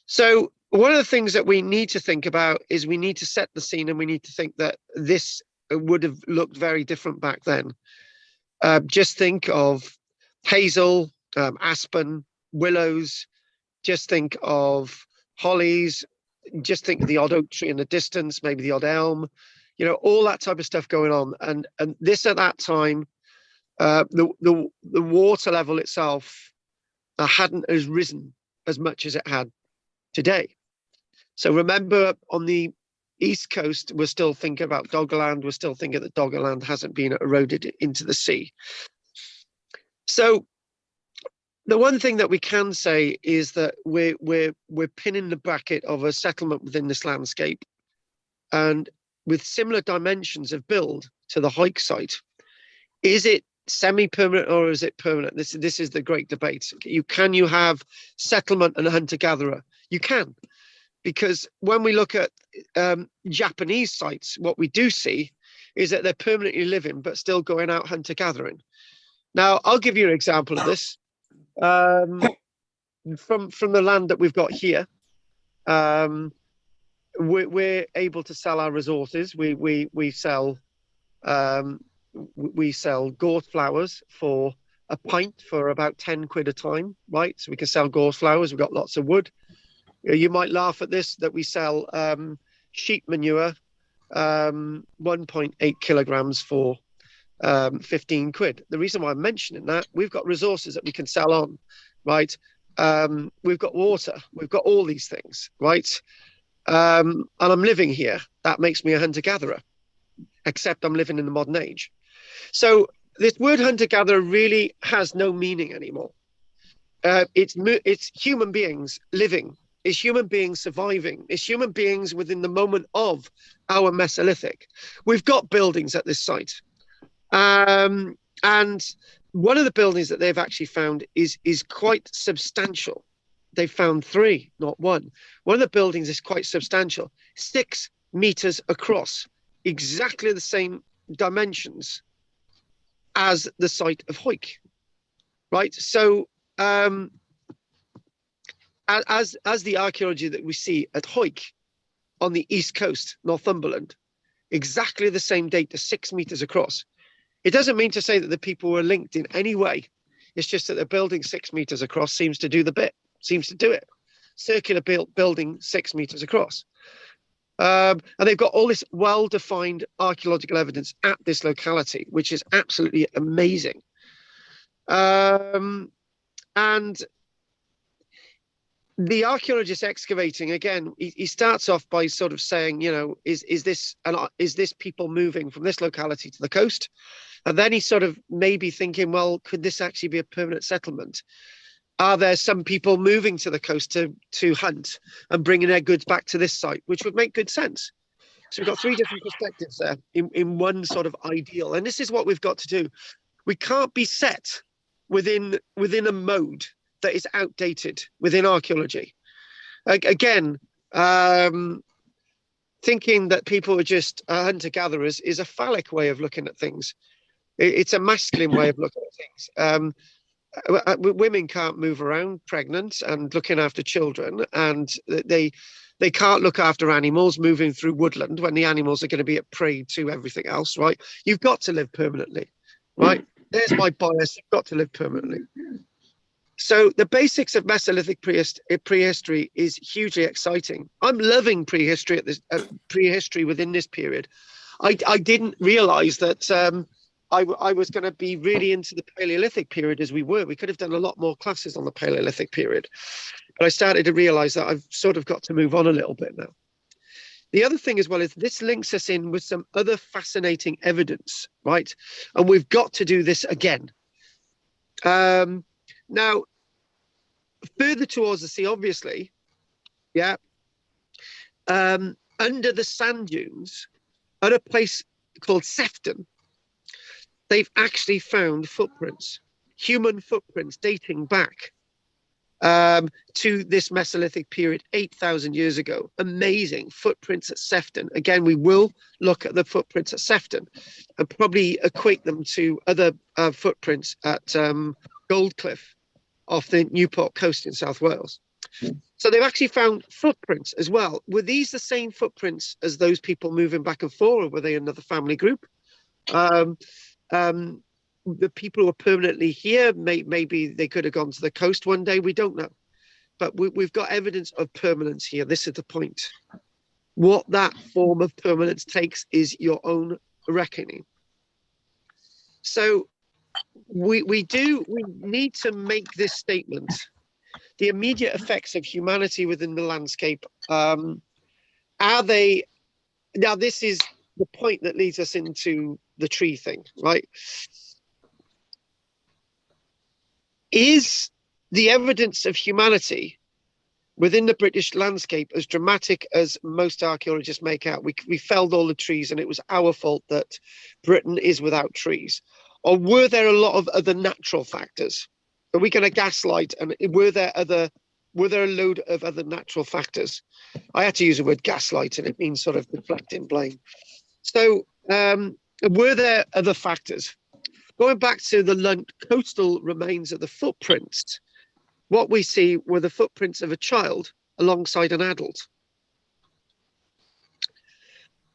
So one of the things that we need to think about is we need to set the scene, and we need to think that this would have looked very different back then. Just think of hazel, aspen, willows. Just think of hollies. Just think of the odd oak tree in the distance, maybe the odd elm. You know, all that type of stuff going on. And this at that time, the water level itself hadn't as risen as much as it had today. So remember, on the East Coast, we're still thinking about Doggerland. We're still thinking that Doggerland hasn't been eroded into the sea. So the one thing that we can say is that we're pinning the bracket of a settlement within this landscape, and with similar dimensions of build to the Hawick site. Is it semi-permanent or is it permanent? This is the great debate. Can you have settlement and a hunter-gatherer? You can. Because when we look at Japanese sites, what we do see is that they're permanently living, but still going out hunter-gathering. Now, I'll give you an example of this. From the land that we've got here, we're able to sell our resources. We sell gorse flowers for a pint for about 10 quid a time, right? So we can sell gorse flowers. We've got lots of wood. You might laugh at this, that we sell sheep manure, 1.8 kilograms for 15 quid. The reason why I'm mentioning that, we've got resources that we can sell on, right? We've got water, we've got all these things, right? And I'm living here. That makes me a hunter-gatherer, except I'm living in the modern age. So this word hunter-gatherer really has no meaning anymore. It's human beings living. It's human beings surviving. It's human beings within the moment of our Mesolithic. We've got buildings at this site. And one of the buildings that they've actually found is quite substantial. They found 3, not 1. One of the buildings is quite substantial, 6 meters across, exactly the same dimensions as the site of Hawick, right? So as the archaeology that we see at Hawick on the east coast, Northumberland, exactly the same date, 6 meters across. It doesn't mean to say that the people were linked in any way. It's just that the building 6 meters across seems to do the bit, seems to do it. Circular building 6 meters across. And they've got all this well-defined archaeological evidence at this locality, which is absolutely amazing. And the archaeologist excavating, again, he starts off by sort of saying, you know, is this people moving from this locality to the coast? And then he's sort of maybe thinking, well, could this actually be a permanent settlement? Are there some people moving to the coast to hunt and bringing their goods back to this site, which would make good sense? So we've got three different perspectives there in one sort of ideal. And this is what we've got to do. We can't be set within a mode that is outdated within archaeology. Again, thinking that people are just hunter-gatherers is a phallic way of looking at things. It's a masculine way of looking at things. Women can't move around pregnant and looking after children, and they can't look after animals moving through woodland when the animals are going to be at prey to everything else, right? You've got to live permanently, right? There's my bias. You've got to live permanently. So the basics of Mesolithic prehistory is hugely exciting. I'm loving prehistory at this prehistory within this period. I didn't realize that I was going to be really into the Paleolithic period as we were. We could have done a lot more classes on the Paleolithic period. But I started to realize that I've sort of got to move on a little bit now. The other thing as well is this links us in with some other fascinating evidence, right? And we've got to do this again. Now, further towards the sea, obviously, yeah, under the sand dunes at a place called Chepstow, they've actually found footprints, human footprints dating back to this Mesolithic period 8,000 years ago. Amazing footprints at Chepstow. Again, we will look at the footprints at Chepstow and probably equate them to other footprints at Goldcliff off the Newport coast in South Wales. So they've actually found footprints as well. Were these the same footprints as those people moving back and forth, or were they another family group? The people who are permanently here, maybe they could have gone to the coast one day. We don't know. But we've got evidence of permanence here. This is the point. What that form of permanence takes is your own reckoning. So we need to make this statement. The immediate effects of humanity within the landscape, are they... Now, this is the point that leads us into the tree thing, right? Is the evidence of humanity within the British landscape as dramatic as most archaeologists make out? We felled all the trees and it was our fault that Britain is without trees. Or were there a lot of other natural factors? Are we going to gaslight? And were there a load of other natural factors? I had to use the word gaslight, and it means sort of deflecting blame. So were there other factors? Going back to the coastal remains of the footprints, what we see were the footprints of a child alongside an adult,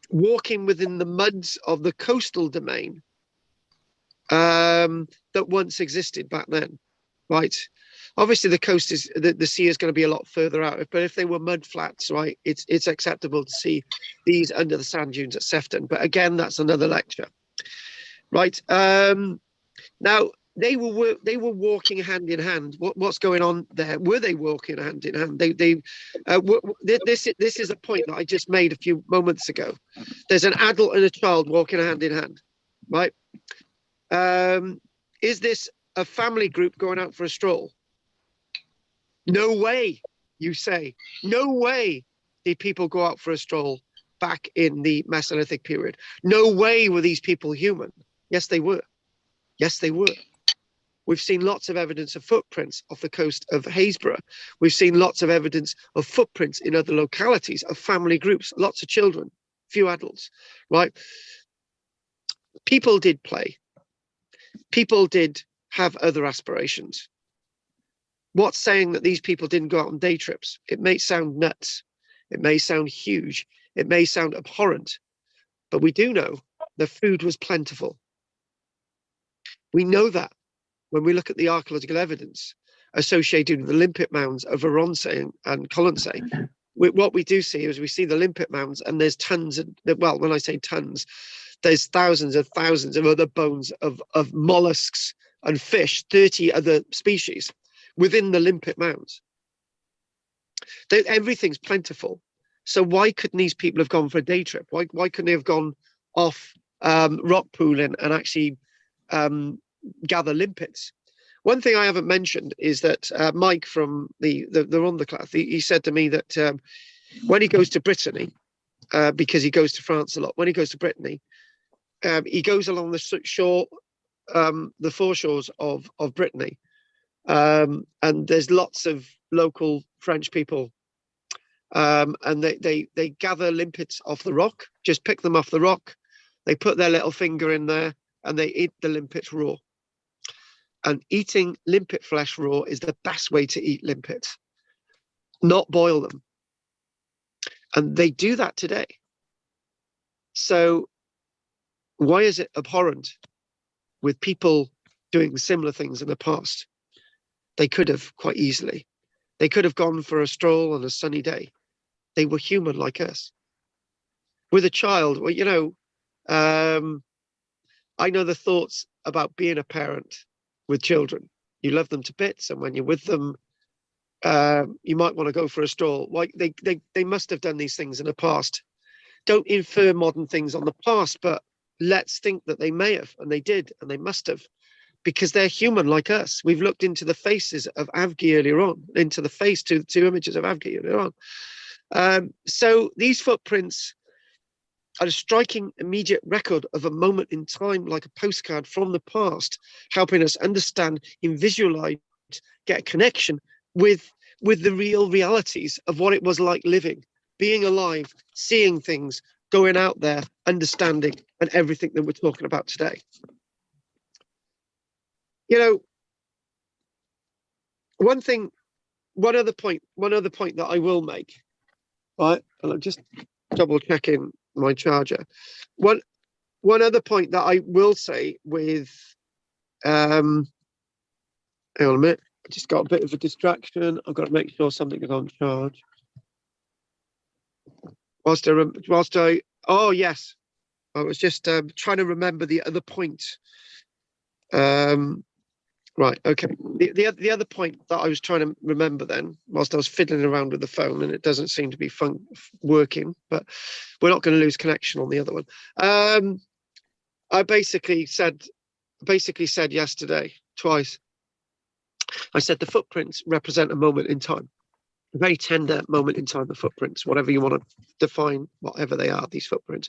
walking within the muds of the coastal domain that once existed back then, right? Obviously, the coast is the sea is going to be a lot further out, but if they were mud flats, right, it's acceptable to see these under the sand dunes at Chepstow. But again, that's another lecture, right? Now they were walking hand in hand. What's going on there? Were they walking hand in hand? This is a point that I just made a few moments ago. There's an adult and a child walking hand in hand, right? Is this a family group going out for a stroll? No way, you say. No way did people go out for a stroll back in the Mesolithic period. No way were these people human. Yes, they were. Yes, they were. We've seen lots of evidence of footprints off the coast of Haysborough. We've seen lots of evidence of footprints in other localities of family groups, lots of children, few adults, right? People did play. People did have other aspirations. What's saying that these people didn't go out on day trips? It may sound nuts. It may sound huge. It may sound abhorrent. But we do know the food was plentiful. We know that when we look at the archaeological evidence associated with the limpet mounds of Aronsay and Colonsay. What we do see is we see the limpet mounds, and there's tons of, well, when I say tons, there's thousands of other bones of mollusks and fish, 30 other species within the limpet mounds. Everything's plentiful. So why couldn't these people have gone for a day trip? Why couldn't they have gone off rock pooling and actually gather limpets? One thing I haven't mentioned is that Mike from the class, he said to me that when he goes to Brittany, because he goes to France a lot. When he goes to Brittany, he goes along the shore, the foreshores of Brittany, and there's lots of local French people, and they gather limpets off the rock, just pick them off the rock. They put their little finger in there and they eat the limpets raw. And eating limpet flesh raw is the best way to eat limpets, not boil them. And they do that today. So why is it abhorrent with people doing similar things in the past? They could have quite easily. They could have gone for a stroll on a sunny day. They were human like us. With a child, well, you know, I know the thoughts about being a parent with children. You love them to bits, and when you're with them, you might want to go for a stroll. Like they must have done these things in the past. Don't infer modern things on the past, but let's think that they may have, and they did, and they must have, because they're human like us. We've looked into the faces of Avgi earlier on, into the face to the two images of Avgi earlier on. So these footprints are a striking immediate record of a moment in time, like a postcard from the past, helping us understand, and visualize, get a connection with the real realities of what it was like living, being alive, seeing things, going out there, understanding, and everything that we're talking about today. You know, one other point that I will make, right? And I'm just double checking my charger. One other point that I will say with, hang on a minute, I just got a bit of a distraction. I've got to make sure something is on charge. Oh yes, I was just trying to remember the other point. Right, okay. The other point that I was trying to remember then, whilst I was fiddling around with the phone, and it doesn't seem to be working, but we're not going to lose connection on the other one. I basically said yesterday, twice, I said the footprints represent a moment in time, a very tender moment in time, the footprints, whatever you want to define, whatever they are, these footprints.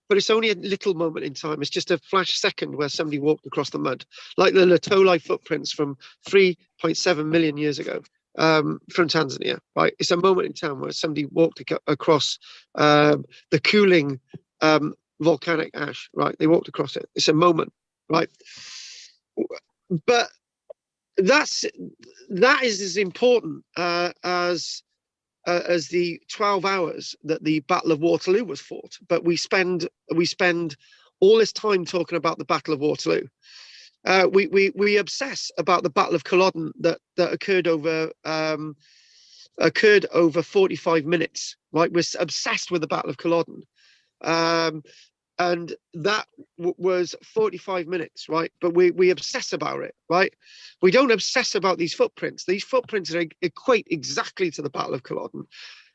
But it's only a little moment in time. It's just a flash second where somebody walked across the mud, like the Latolai footprints from 3.7 million years ago from Tanzania, right? It's a moment in time where somebody walked across the cooling volcanic ash, right? They walked across it. It's a moment, right? But that is as important as the 12 hours that the Battle of Waterloo was fought. But we spend all this time talking about the Battle of Waterloo. We obsess about the Battle of Culloden that occurred over 45 minutes. Right, we're obsessed with the Battle of Culloden. And that was 45 minutes, right? But we obsess about it, right? We don't obsess about these footprints. These footprints equate exactly to the Battle of Culloden.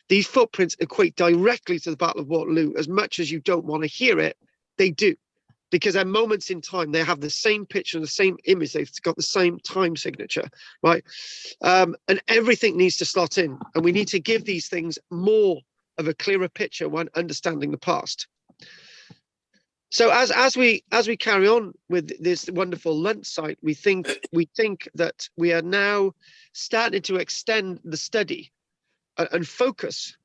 These footprints equate directly to the Battle of Waterloo. As much as you don't want to hear it, they do. Because at moments in time, they have the same picture, the same image. They've got the same time signature, right? And everything needs to slot in. And we need to give these things more of a clearer picture when understanding the past. So as we carry on with this wonderful Lunt site, we think that we are now starting to extend the study and focus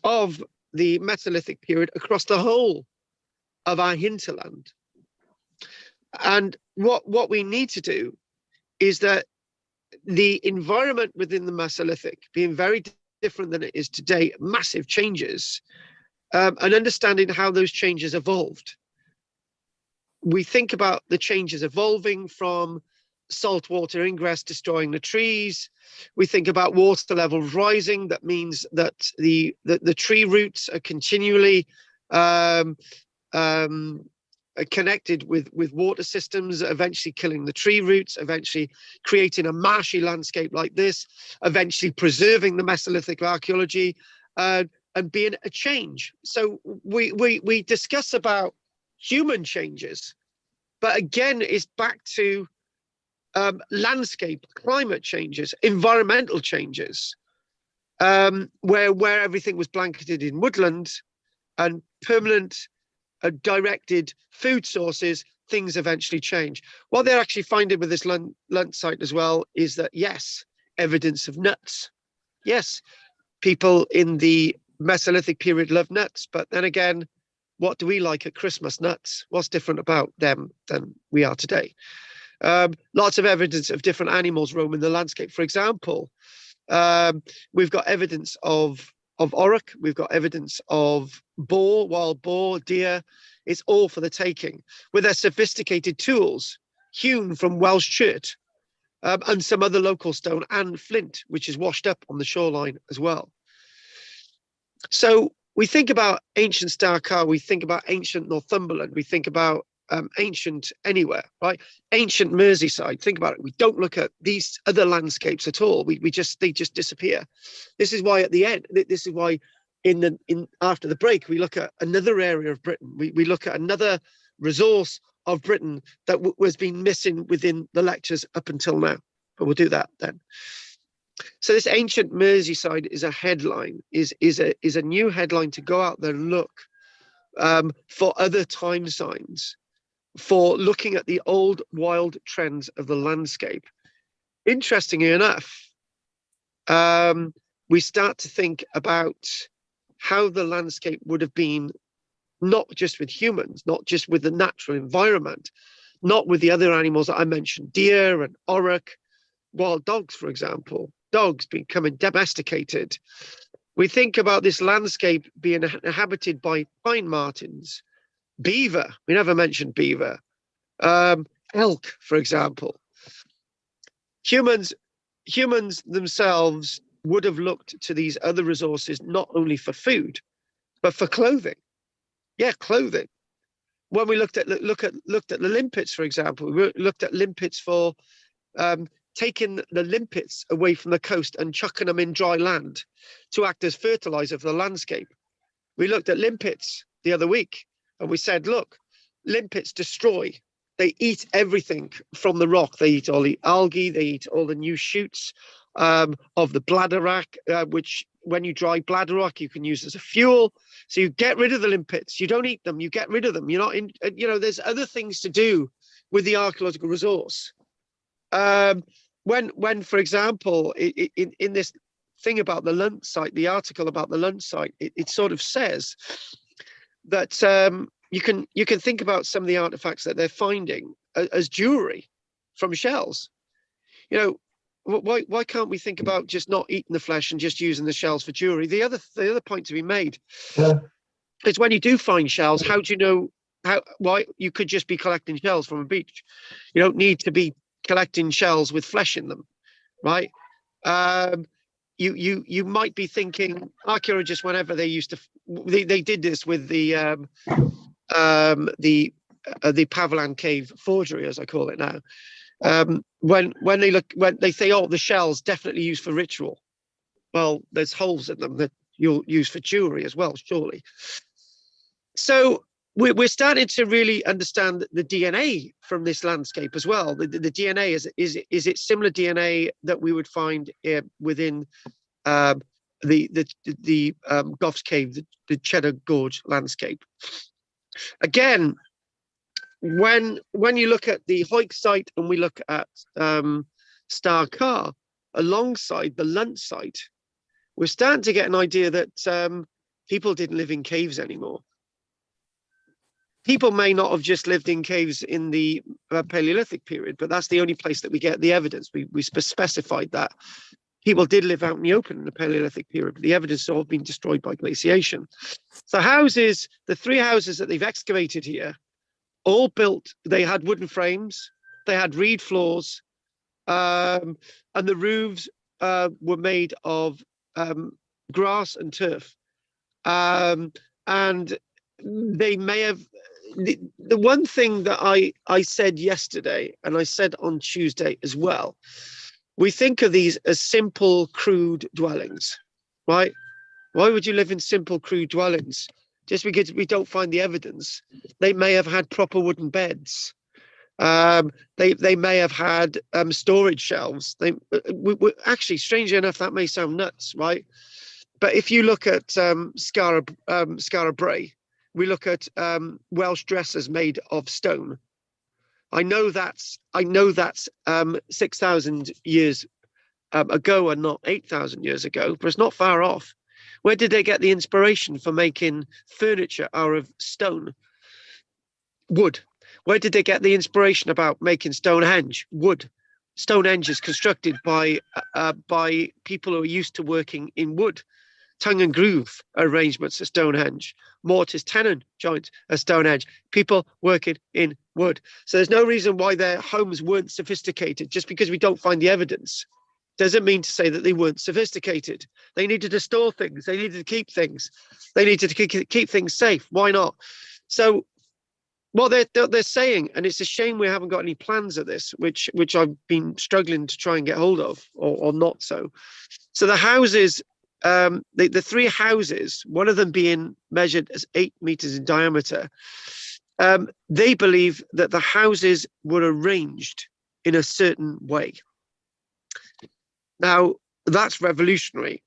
of the Mesolithic period across the whole of our hinterland. And what we need to do is that the environment within the Mesolithic being very different than it is today, massive changes, and understanding how those changes evolved. We think about the changes evolving from saltwater ingress destroying the trees. We think about water levels rising. That means that the tree roots are continually connected with water systems, eventually killing the tree roots, eventually creating a marshy landscape like this, eventually preserving the Mesolithic archaeology, and being a change. So we discuss about human changes, but again, it's back to landscape, climate changes, environmental changes. where everything was blanketed in woodland and permanent directed food sources, things eventually change. What they're actually finding with this Lunt site as well is that, yes, evidence of nuts. Yes, people in the Mesolithic period love nuts, but then again, what do we like at Christmas? Nuts. What's different about them than we are today? Lots of evidence of different animals roaming the landscape. For example, we've got evidence of auroch, we've got evidence of boar, wild boar, deer. It's all for the taking with their sophisticated tools hewn from Welsh chert and some other local stone and flint, which is washed up on the shoreline as well. So we think about ancient Star-Car, we think about ancient Northumberland, we think about ancient anywhere, right? Ancient Merseyside. Think about it. We don't look at these other landscapes at all. They just disappear. This is why at the end. This is why after the break we look at another area of Britain. We look at another resource of Britain that was been missing within the lectures up until now. But we'll do that then. So this ancient Merseyside is a headline. Is a new headline to go out there and look for other time signs, for looking at the old wild trends of the landscape. Interestingly enough, we start to think about how the landscape would have been, not just with humans, not just with the natural environment, not with the other animals that I mentioned, deer and auroch, wild dogs, for example, dogs becoming domesticated. We think about this landscape being inhabited by pine martens, beaver. We never mentioned beaver. Elk, for example. Humans themselves would have looked to these other resources not only for food, but for clothing. Yeah, clothing. When we looked at the limpets, for example, we looked at limpets for taking the limpets away from the coast and chucking them in dry land to act as fertilizer for the landscape. We looked at limpets the other week and we said, look, limpets destroy. They eat everything from the rock. They eat all the algae. They eat all the new shoots of the bladderwrack, which when you dry bladderwrack, you can use as a fuel. So you get rid of the limpets. You don't eat them. You get rid of them. You're not in, there's other things to do with the archaeological resource. When, for example, in this thing about the Lunt site, the article about the Lunt site, it sort of says that you can think about some of the artifacts that they're finding as jewelry from shells. Why can't we think about just not eating the flesh and just using the shells for jewelry? The other point to be made is when you do find shells, how do you know why you could just be collecting shells from a beach? You don't need to be collecting shells with flesh in them, right? You might be thinking, archaeologists, whenever they used to, they did this with the Pavilan cave forgery, as I call it now. When they say, oh, the shells definitely used for ritual. Well, there's holes in them that you'll use for jewelry as well, surely. So we're starting to really understand the DNA from this landscape as well. The DNA is it similar DNA that we would find within the Goff's Cave, the Cheddar Gorge landscape. Again, when you look at the Hoyk site and we look at Star-Car alongside the Lunt site, we're starting to get an idea that people didn't live in caves anymore. People may not have just lived in caves in the Paleolithic period, but that's the only place that we get the evidence. We specified that people did live out in the open in the Paleolithic period, but the evidence has all been destroyed by glaciation. So the 3 houses that they've excavated here, all built, they had wooden frames, they had reed floors, and the roofs were made of grass and turf. And they may have, the one thing that I said yesterday, and I said on Tuesday as well, we think of these as simple, crude dwellings, right? Why would you live in simple, crude dwellings? Just because we don't find the evidence. They may have had proper wooden beds. They may have had storage shelves. Actually, strangely enough, that may sound nuts, right? But if you look at Skara Brae, we look at Welsh dressers made of stone. I know that's 6,000 years ago and not 8,000 years ago, but it's not far off. Where did they get the inspiration for making furniture out of stone? Wood. Where did they get the inspiration about making Stonehenge? Wood. Stonehenge is constructed by people who are used to working in wood. Tongue and groove arrangements at Stonehenge. Mortise tenon joints at Stonehenge. People working in wood. So there's no reason why their homes weren't sophisticated. Just because we don't find the evidence doesn't mean to say that they weren't sophisticated. They needed to store things. They needed to keep things. They needed to keep things safe. Why not? So what they're saying, and it's a shame we haven't got any plans of this, which I've been struggling to try and get hold of, or not so. So the houses, the three houses, one of them being measured as 8 meters in diameter, they believe that the houses were arranged in a certain way. Now, that's revolutionary.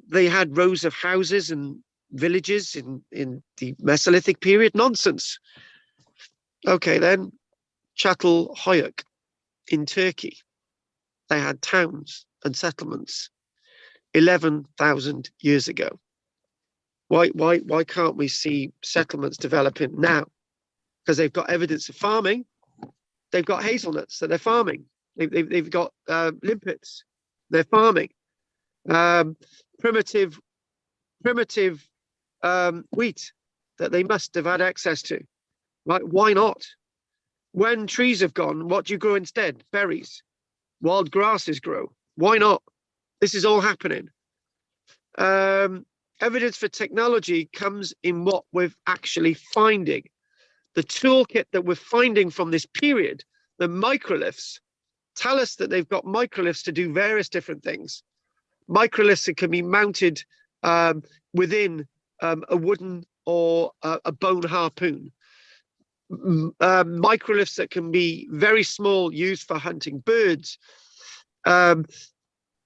They had rows of houses and villages in the Mesolithic period. Nonsense. Okay, then, Çatalhöyük in Turkey. They had towns and settlements 11,000 years ago. Why can't we see settlements developing now? Because they've got evidence of farming. They've got hazelnuts that they're farming. They've got limpets. They're farming. Primitive wheat that they must have had access to. Right? Why not? When trees have gone, what do you grow instead? Berries. Wild grasses grow. Why not? This is all happening. Evidence for technology comes in what we're actually finding. The toolkit that we're finding from this period, the microliths, tell us that they've got microliths to do various different things. Microliths that can be mounted within a wooden or a bone harpoon. Microliths that can be very small, used for hunting birds.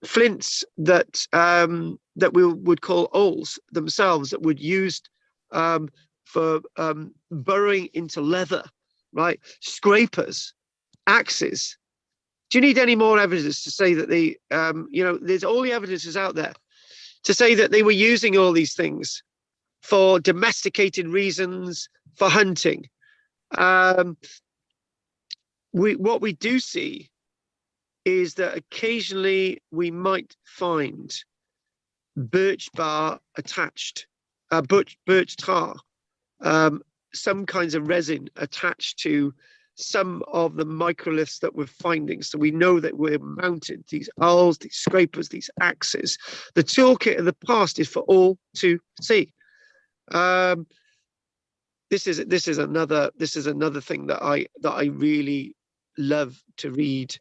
Flints that we would call awls themselves, that would used for burrowing into leather, right? Scrapers, axes. Do you need any more evidence to say that they, there's all the evidence is out there to say that they were using all these things for domesticated reasons, for hunting. What we do see is that occasionally we might find birch bar attached, birch tar, some kinds of resin attached to some of the microliths that we're finding. So we know that we're mounted these awls, these scrapers, these axes. The toolkit of the past is for all to see. This is another thing that I really love to read.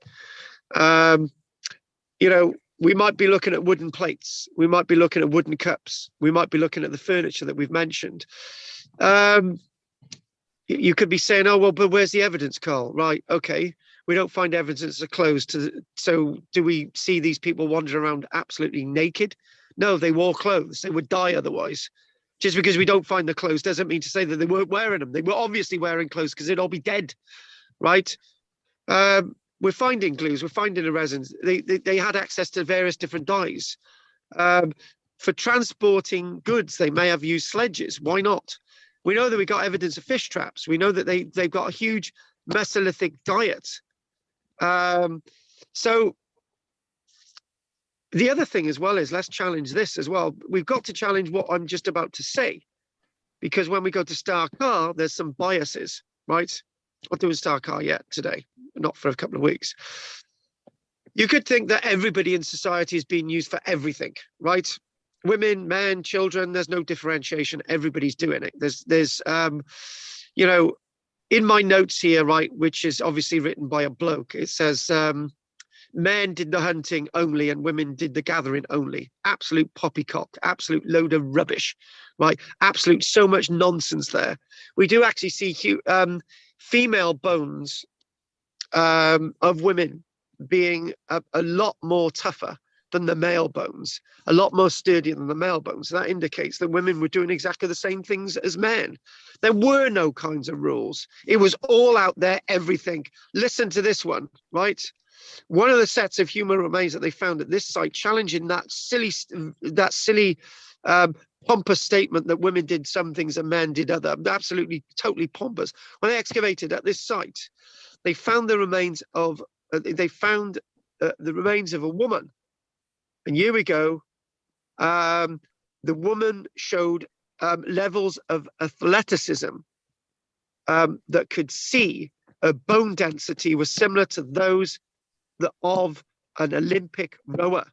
We might be looking at wooden plates. We might be looking at wooden cups. We might be looking at the furniture that we've mentioned. You could be saying, oh, well, but where's the evidence, Carl? Right, okay. We don't find evidence of clothes. So do we see these people wandering around absolutely naked? No, they wore clothes. They would die otherwise. Just because we don't find the clothes doesn't mean to say that they weren't wearing them. They were obviously wearing clothes because they'd all be dead, right? We're finding glues. We're finding the resins. They had access to various different dyes. For transporting goods, they may have used sledges. Why not? We know that we got evidence of fish traps. We know that they've got a huge Mesolithic diet. So the other thing as well is, let's challenge this as well. We've got to challenge what I'm just about to say, because when we go to Star-Karr, there's some biases, right? Not doing Star-Karr yet today, not for a couple of weeks. You could think that everybody in society is being used for everything, right? Women, men, children, there's no differentiation. Everybody's doing it. There's in my notes here, right, which is obviously written by a bloke, it says, men did the hunting only and women did the gathering only. Absolute poppycock, absolute load of rubbish, right? Absolute so much nonsense there. We do actually see female bones of women being a lot more tougher than the male bones, a lot more sturdier than the male bones. That indicates that women were doing exactly the same things as men. There were no kinds of rules. It was all out there, everything. Listen to this one, right? One of the sets of human remains that they found at this site, challenging that silly pompous statement that women did some things and men did other. Absolutely, totally pompous. When they excavated at this site, they found the remains of the remains of a woman. And here we go. The woman showed levels of athleticism that could see her bone density was similar to those of an Olympic rower.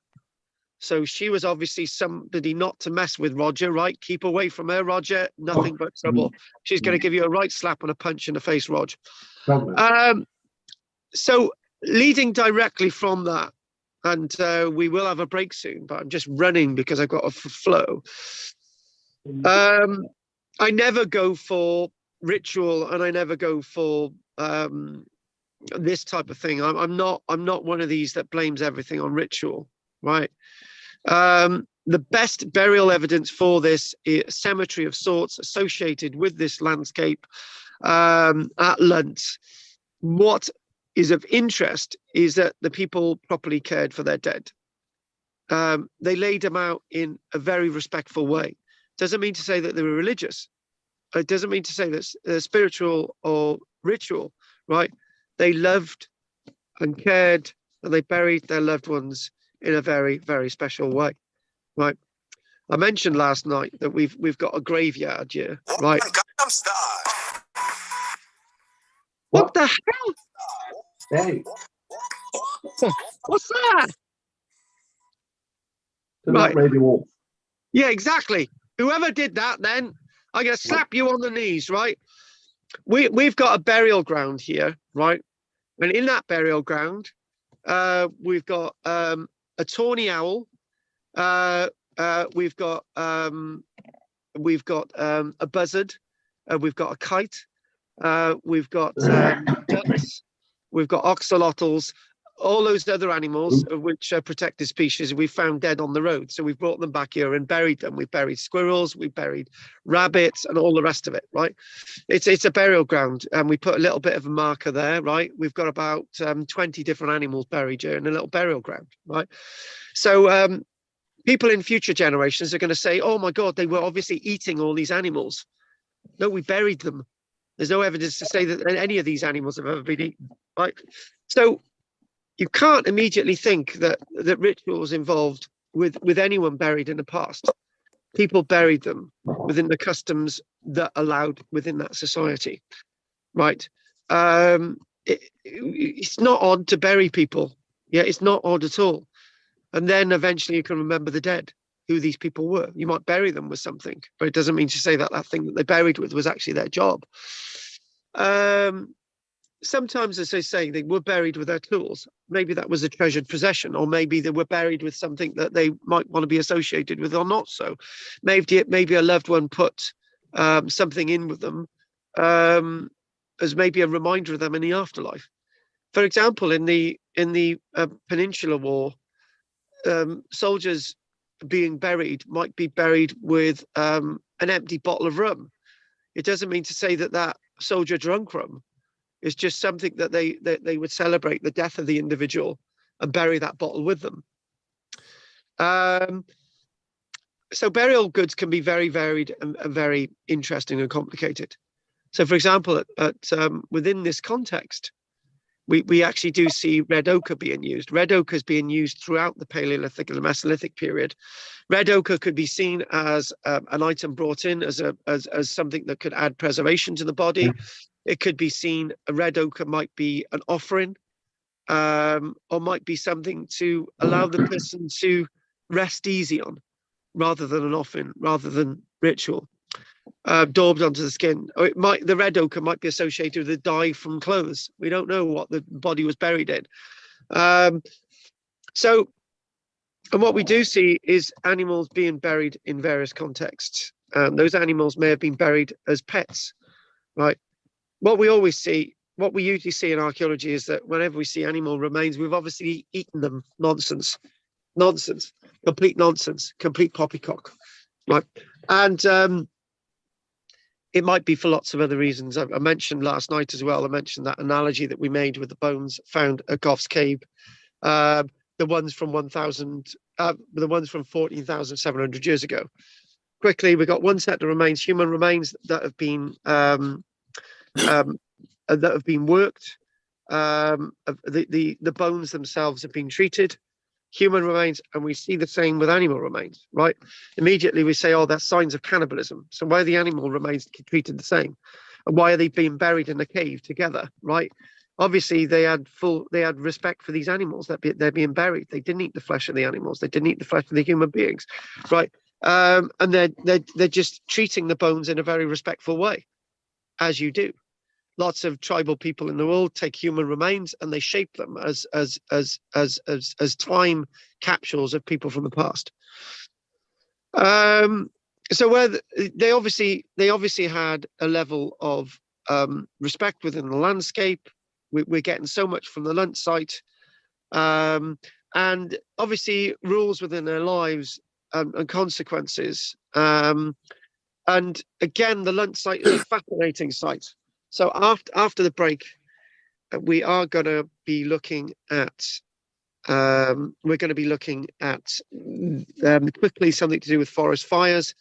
So she was obviously somebody not to mess with, Roger, right? Keep away from her, Roger. Nothing but trouble. She's going to give you a right slap and a punch in the face, Rog. So leading directly from that, and we will have a break soon, but I'm just running because I've got a flow. I never go for ritual, and I never go for this type of thing. I'm not one of these that blames everything on ritual, right? The best burial evidence for this is a cemetery of sorts associated with this landscape at Lunt. What is of interest is that the people properly cared for their dead. They laid them out in a very respectful way. Doesn't mean to say that they were religious. It doesn't mean to say that they're spiritual or ritual, right? They loved and cared, and they buried their loved ones in a very, very special way, right? I mentioned last night that we've got a graveyard here, right? What the hell? Hey. What's that? Right. Radio off. Yeah, exactly. Whoever did that, then I'm gonna slap you on the knees, right? We've got a burial ground here, right? And in that burial ground, we've got a tawny owl. We've got a buzzard. We've got a kite. We've got ducks. We've got oxalotls. All those other animals which are protected species we found dead on the road. So we've brought them back here and buried them. We've buried squirrels, we've buried rabbits and all the rest of it, right? It's a burial ground, and we put a little bit of a marker there, right? We've got about 20 different animals buried here in a little burial ground, right? So people in future generations are going to say, oh my God, they were obviously eating all these animals. No, we buried them. There's no evidence to say that any of these animals have ever been eaten, right? So you can't immediately think that rituals involved with anyone buried in the past. People buried them within the customs that allowed within that society, right? It's not odd to bury people. Yeah, it's not odd at all. And then eventually you can remember the dead, who these people were. You might bury them with something, but it doesn't mean to say that that thing that they buried with was actually their job. Sometimes, as I say, they were buried with their tools. Maybe that was a treasured possession, or maybe they were buried with something that they might want to be associated with or not so. Maybe a loved one put something in with them as maybe a reminder of them in the afterlife. For example, in the Peninsular War, soldiers being buried might be buried with an empty bottle of rum. It doesn't mean to say that that soldier drank rum. It's just something that they would celebrate the death of the individual and bury that bottle with them. So burial goods can be very varied and very interesting and complicated. So, for example, within this context, we actually do see red ochre being used. Red ochre is being used throughout the Paleolithic and the Mesolithic period. Red ochre could be seen as an item brought in as something that could add preservation to the body. It could be seen, a red ochre might be an offering, or might be something to allow the person to rest easy on, rather than an offering, rather than ritual. Daubed onto the skin. Or the red ochre might be associated with the dye from clothes. We don't know what the body was buried in. And what we do see is animals being buried in various contexts. Those animals may have been buried as pets, right? What we always see what we usually see in archaeology is that whenever we see animal remains, we've obviously eaten them. Nonsense, complete nonsense, complete poppycock, right? And it might be for lots of other reasons. I mentioned last night as well. I mentioned that analogy that we made with the bones found at Goff's Cave, the ones from 14,700 years ago. Quickly, we got one set of remains, human remains that have been worked. The bones themselves have been treated. Human remains, and we see the same with animal remains, right? Immediately we say, oh, that's signs of cannibalism. So why are the animal remains treated the same? And why are they being buried in a cave together, right? Obviously, they had respect for these animals that they're being buried. They didn't eat the flesh of the animals. They didn't eat the flesh of the human beings, right? And they're just treating the bones in a very respectful way, as you do. Lots of tribal people in the world take human remains and they shape them as time capsules of people from the past. So where they obviously had a level of respect within the landscape. We're getting so much from the Lunt site, and obviously rules within their lives and consequences. And again, the Lunt site is a fascinating site. So after the break, we are going to be looking at quickly something to do with forest fires,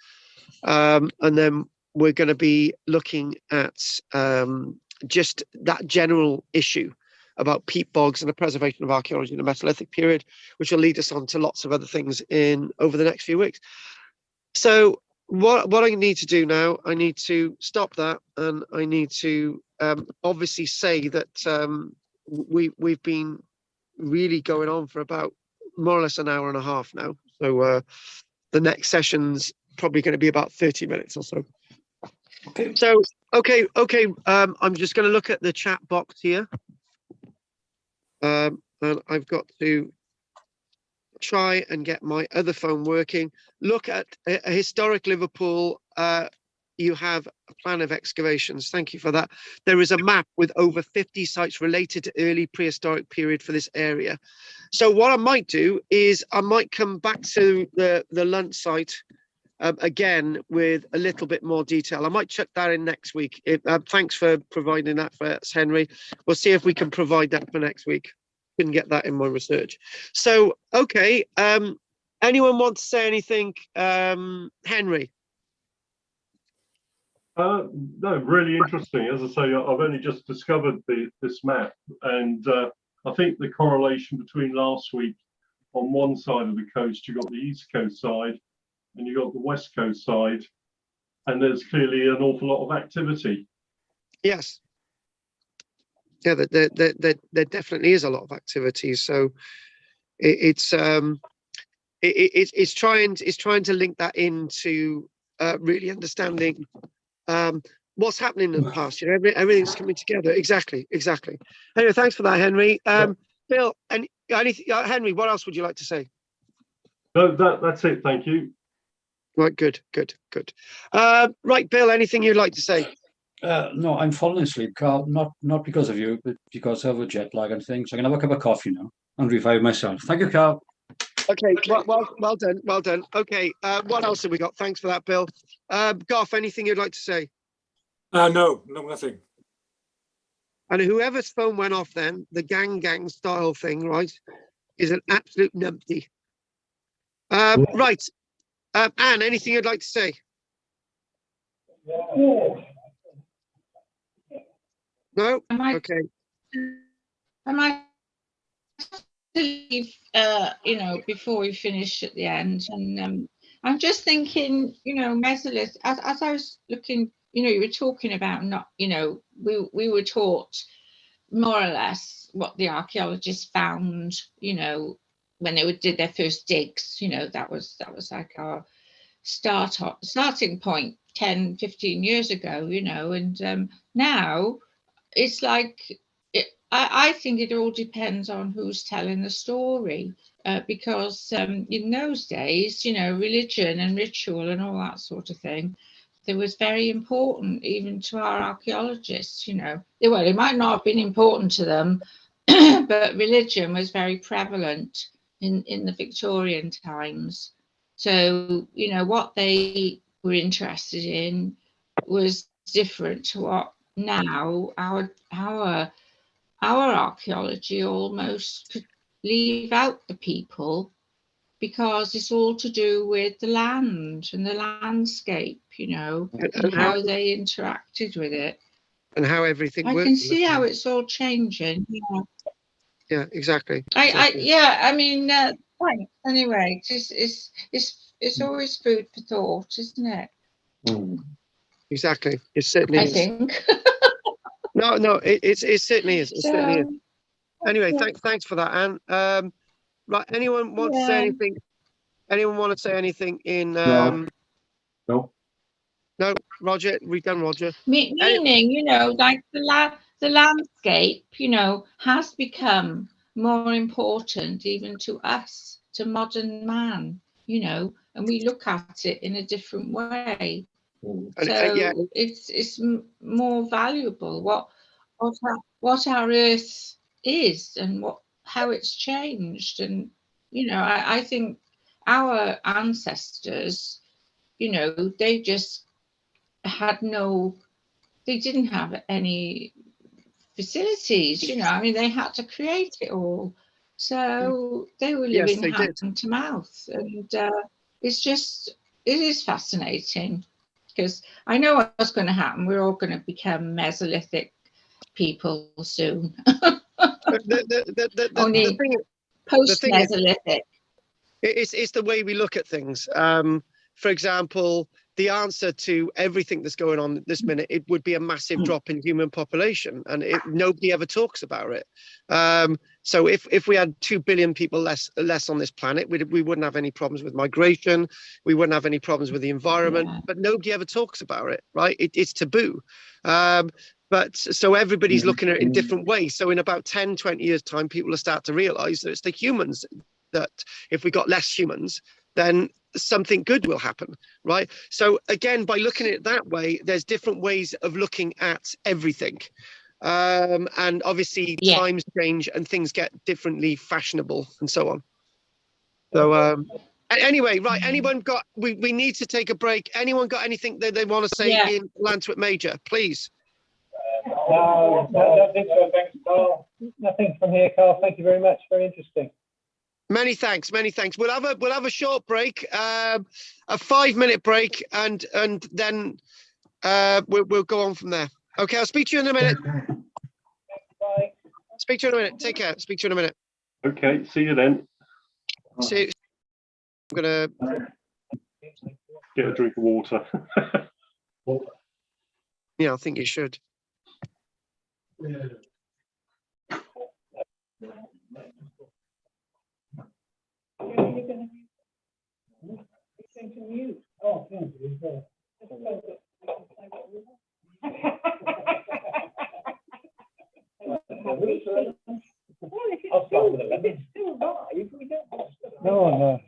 and then we're going to be looking at just that general issue about peat bogs and the preservation of archaeology in the Mesolithic period, which will lead us on to lots of other things over the next few weeks. So what I need to do now, I need to stop that, and I need to obviously say that we've been really going on for about more or less an hour and a half now. So the next session's probably going to be about 30 minutes or so. Okay. So okay. I'm just going to look at the chat box here, and I've got to try and get my other phone working. Look at a historic Liverpool. You have a plan of excavations. Thank you for that. There is a map with over 50 sites related to early prehistoric period for this area. So what I might do is I might come back to the Lunt site again with a little bit more detail. I might chuck that in next week. Thanks for providing that for us, Henry. We'll see if we can provide that for next week. Couldn't get that in my research. So, okay. Anyone want to say anything? Henry? No, really interesting. As I say, I've only just discovered this map, and I think the correlation between last week, on one side of the coast, you got the East Coast side, and you got the West Coast side, and there's clearly an awful lot of activity. Yes. Yeah, there definitely is a lot of activity. So it's trying to link that into really understanding what's happening in the past. You know, everything's coming together. Exactly. Anyway, thanks for that, Henry. Bill, and anything, Henry, what else would you like to say? No, that's it. Thank you. Right, good. Right, Bill, anything you'd like to say? No, I'm falling asleep, Carl. Not because of you, but because of a jet lag and things. I'm gonna have a cup of coffee now and revive myself. Thank you, Carl. Okay, well done. Okay, what else have we got? Thanks for that, Bill. Goff, anything you'd like to say? No, nothing. And whoever's phone went off then, the gang style thing, right, is an absolute numpty. Right, Anne, anything you'd like to say? No? Okay. I might leave, before we finish at the end. And I'm just thinking, Mesolith, as I was looking, you were talking about we were taught more or less what the archaeologists found, when they did their first digs, that was like our starting point 10, 15 years ago, and now it's like, I think it all depends on who's telling the story, because in those days, religion and ritual and all that sort of thing, that was very important even to our archaeologists, you know. Well, it might not have been important to them, but religion was very prevalent in the Victorian times. So, you know, what they were interested in was different to what now our archaeology almost could leave out the people, because it's all to do with the land and the landscape, you know, and how they interacted with it. And how everything I works. can see how it's all changing. Yeah, yeah, exactly. I mean, thanks. Anyway, it's always food for thought, isn't it? Exactly. It certainly is. I think. No, it certainly is. It certainly is. So, Anyway, thanks for that, Anne. Right, anyone want to say anything? Anyone want to say anything in No. No, Roger, we've done Roger. Meaning, you know, like the landscape, you know, has become more important even to us, to modern man, you know, and we look at it in a different way. So it's more valuable what our earth is and how it's changed. And you know, I think our ancestors, you know, they just had they didn't have any facilities, you know. I mean, they had to create it all. So they were living hand to mouth. And it is fascinating, because I know what's going to happen. We're all going to become Mesolithic people soon. Only post-Mesolithic. It's the way we look at things. For example, the answer to everything that's going on this minute, it would be a massive drop in human population, and nobody ever talks about it. So if we had 2 billion people less on this planet, we wouldn't have any problems with migration. We wouldn't have any problems with the environment, but nobody ever talks about it, right? It's taboo. But so everybody's looking at it in different ways. So in about 10, 20 years time, people will start to realize that it's the humans, that if we got less humans, then something good will happen, right? So again, by looking at it that way, there's different ways of looking at everything. And obviously times change and things get differently fashionable and so on. So anyway, right, anyone got, we need to take a break. Anyone got anything that they want to say in Landsworth Major, please? No, nothing. So thanks, Carl. Nothing from here, Carl. Thank you very much. Very interesting. Many thanks. We'll have a short break, a 5-minute break, and then we'll go on from there. Okay, I'll speak to you in a minute. Bye. Speak to you in a minute. Take care. Speak to you in a minute. Okay, see you then. See you. I'm gonna get a drink of water. Yeah, I think you should. No, no.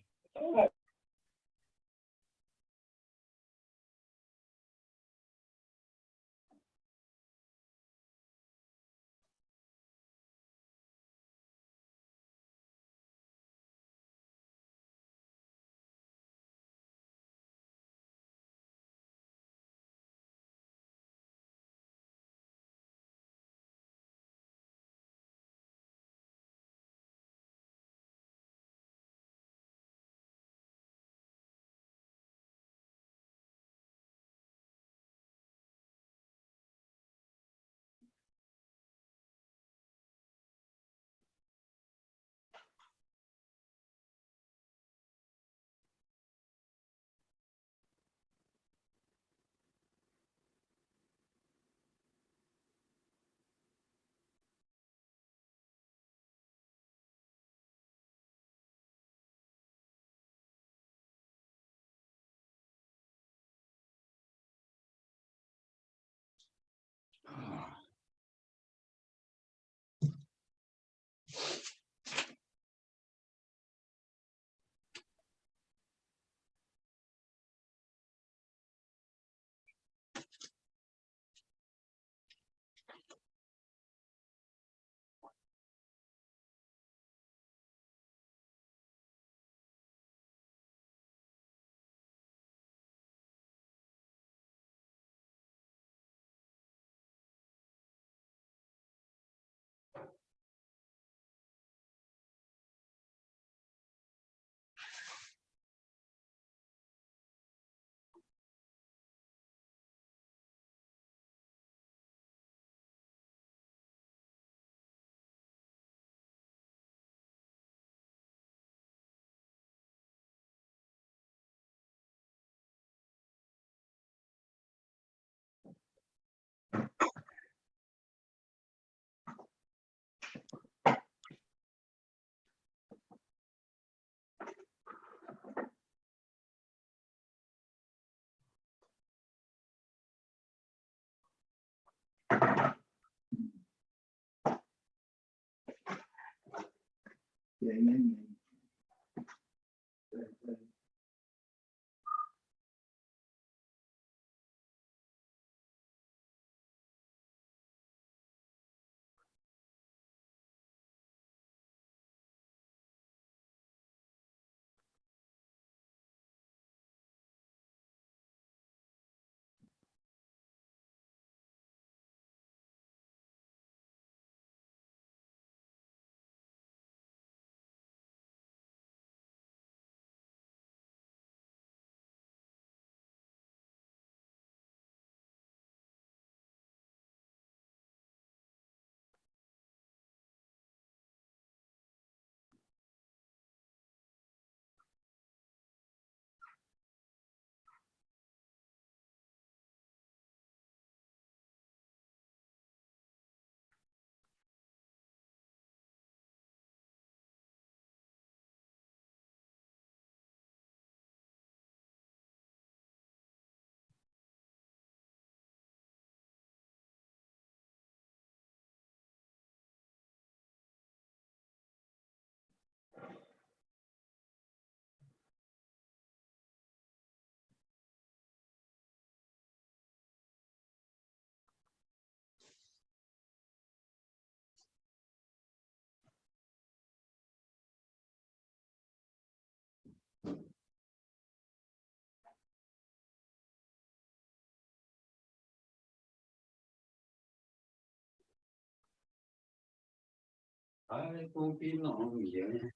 I won't be long, yeah.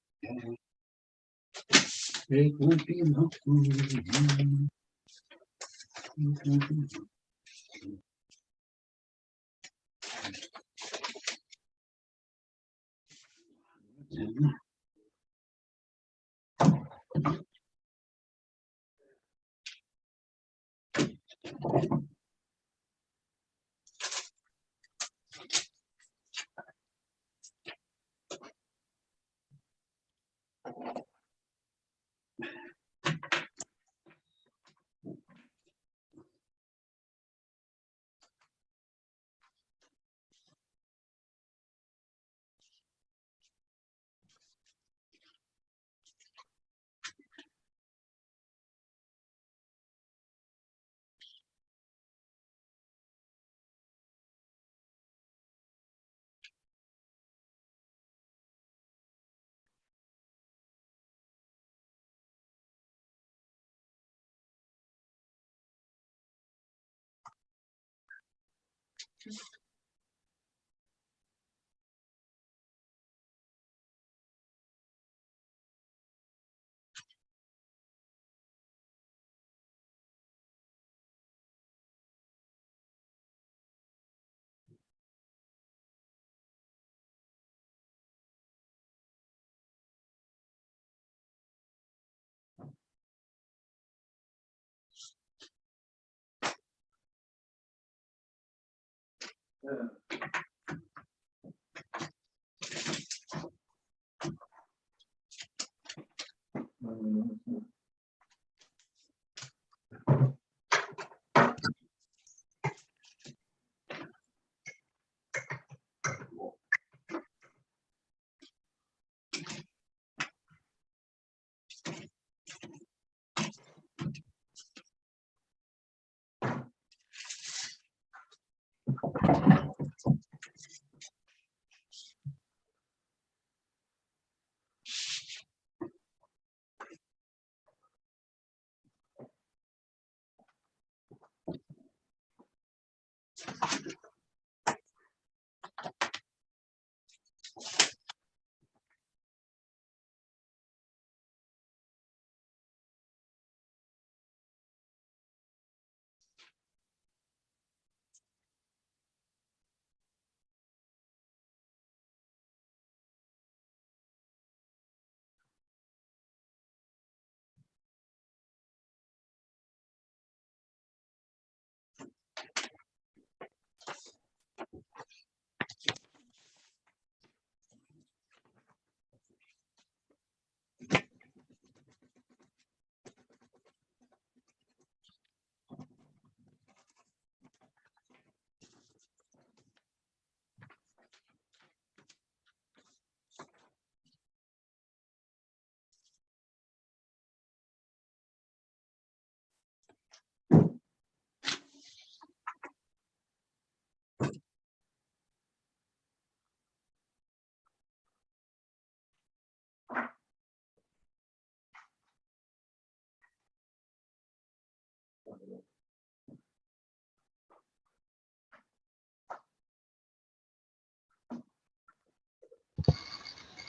It won't be long.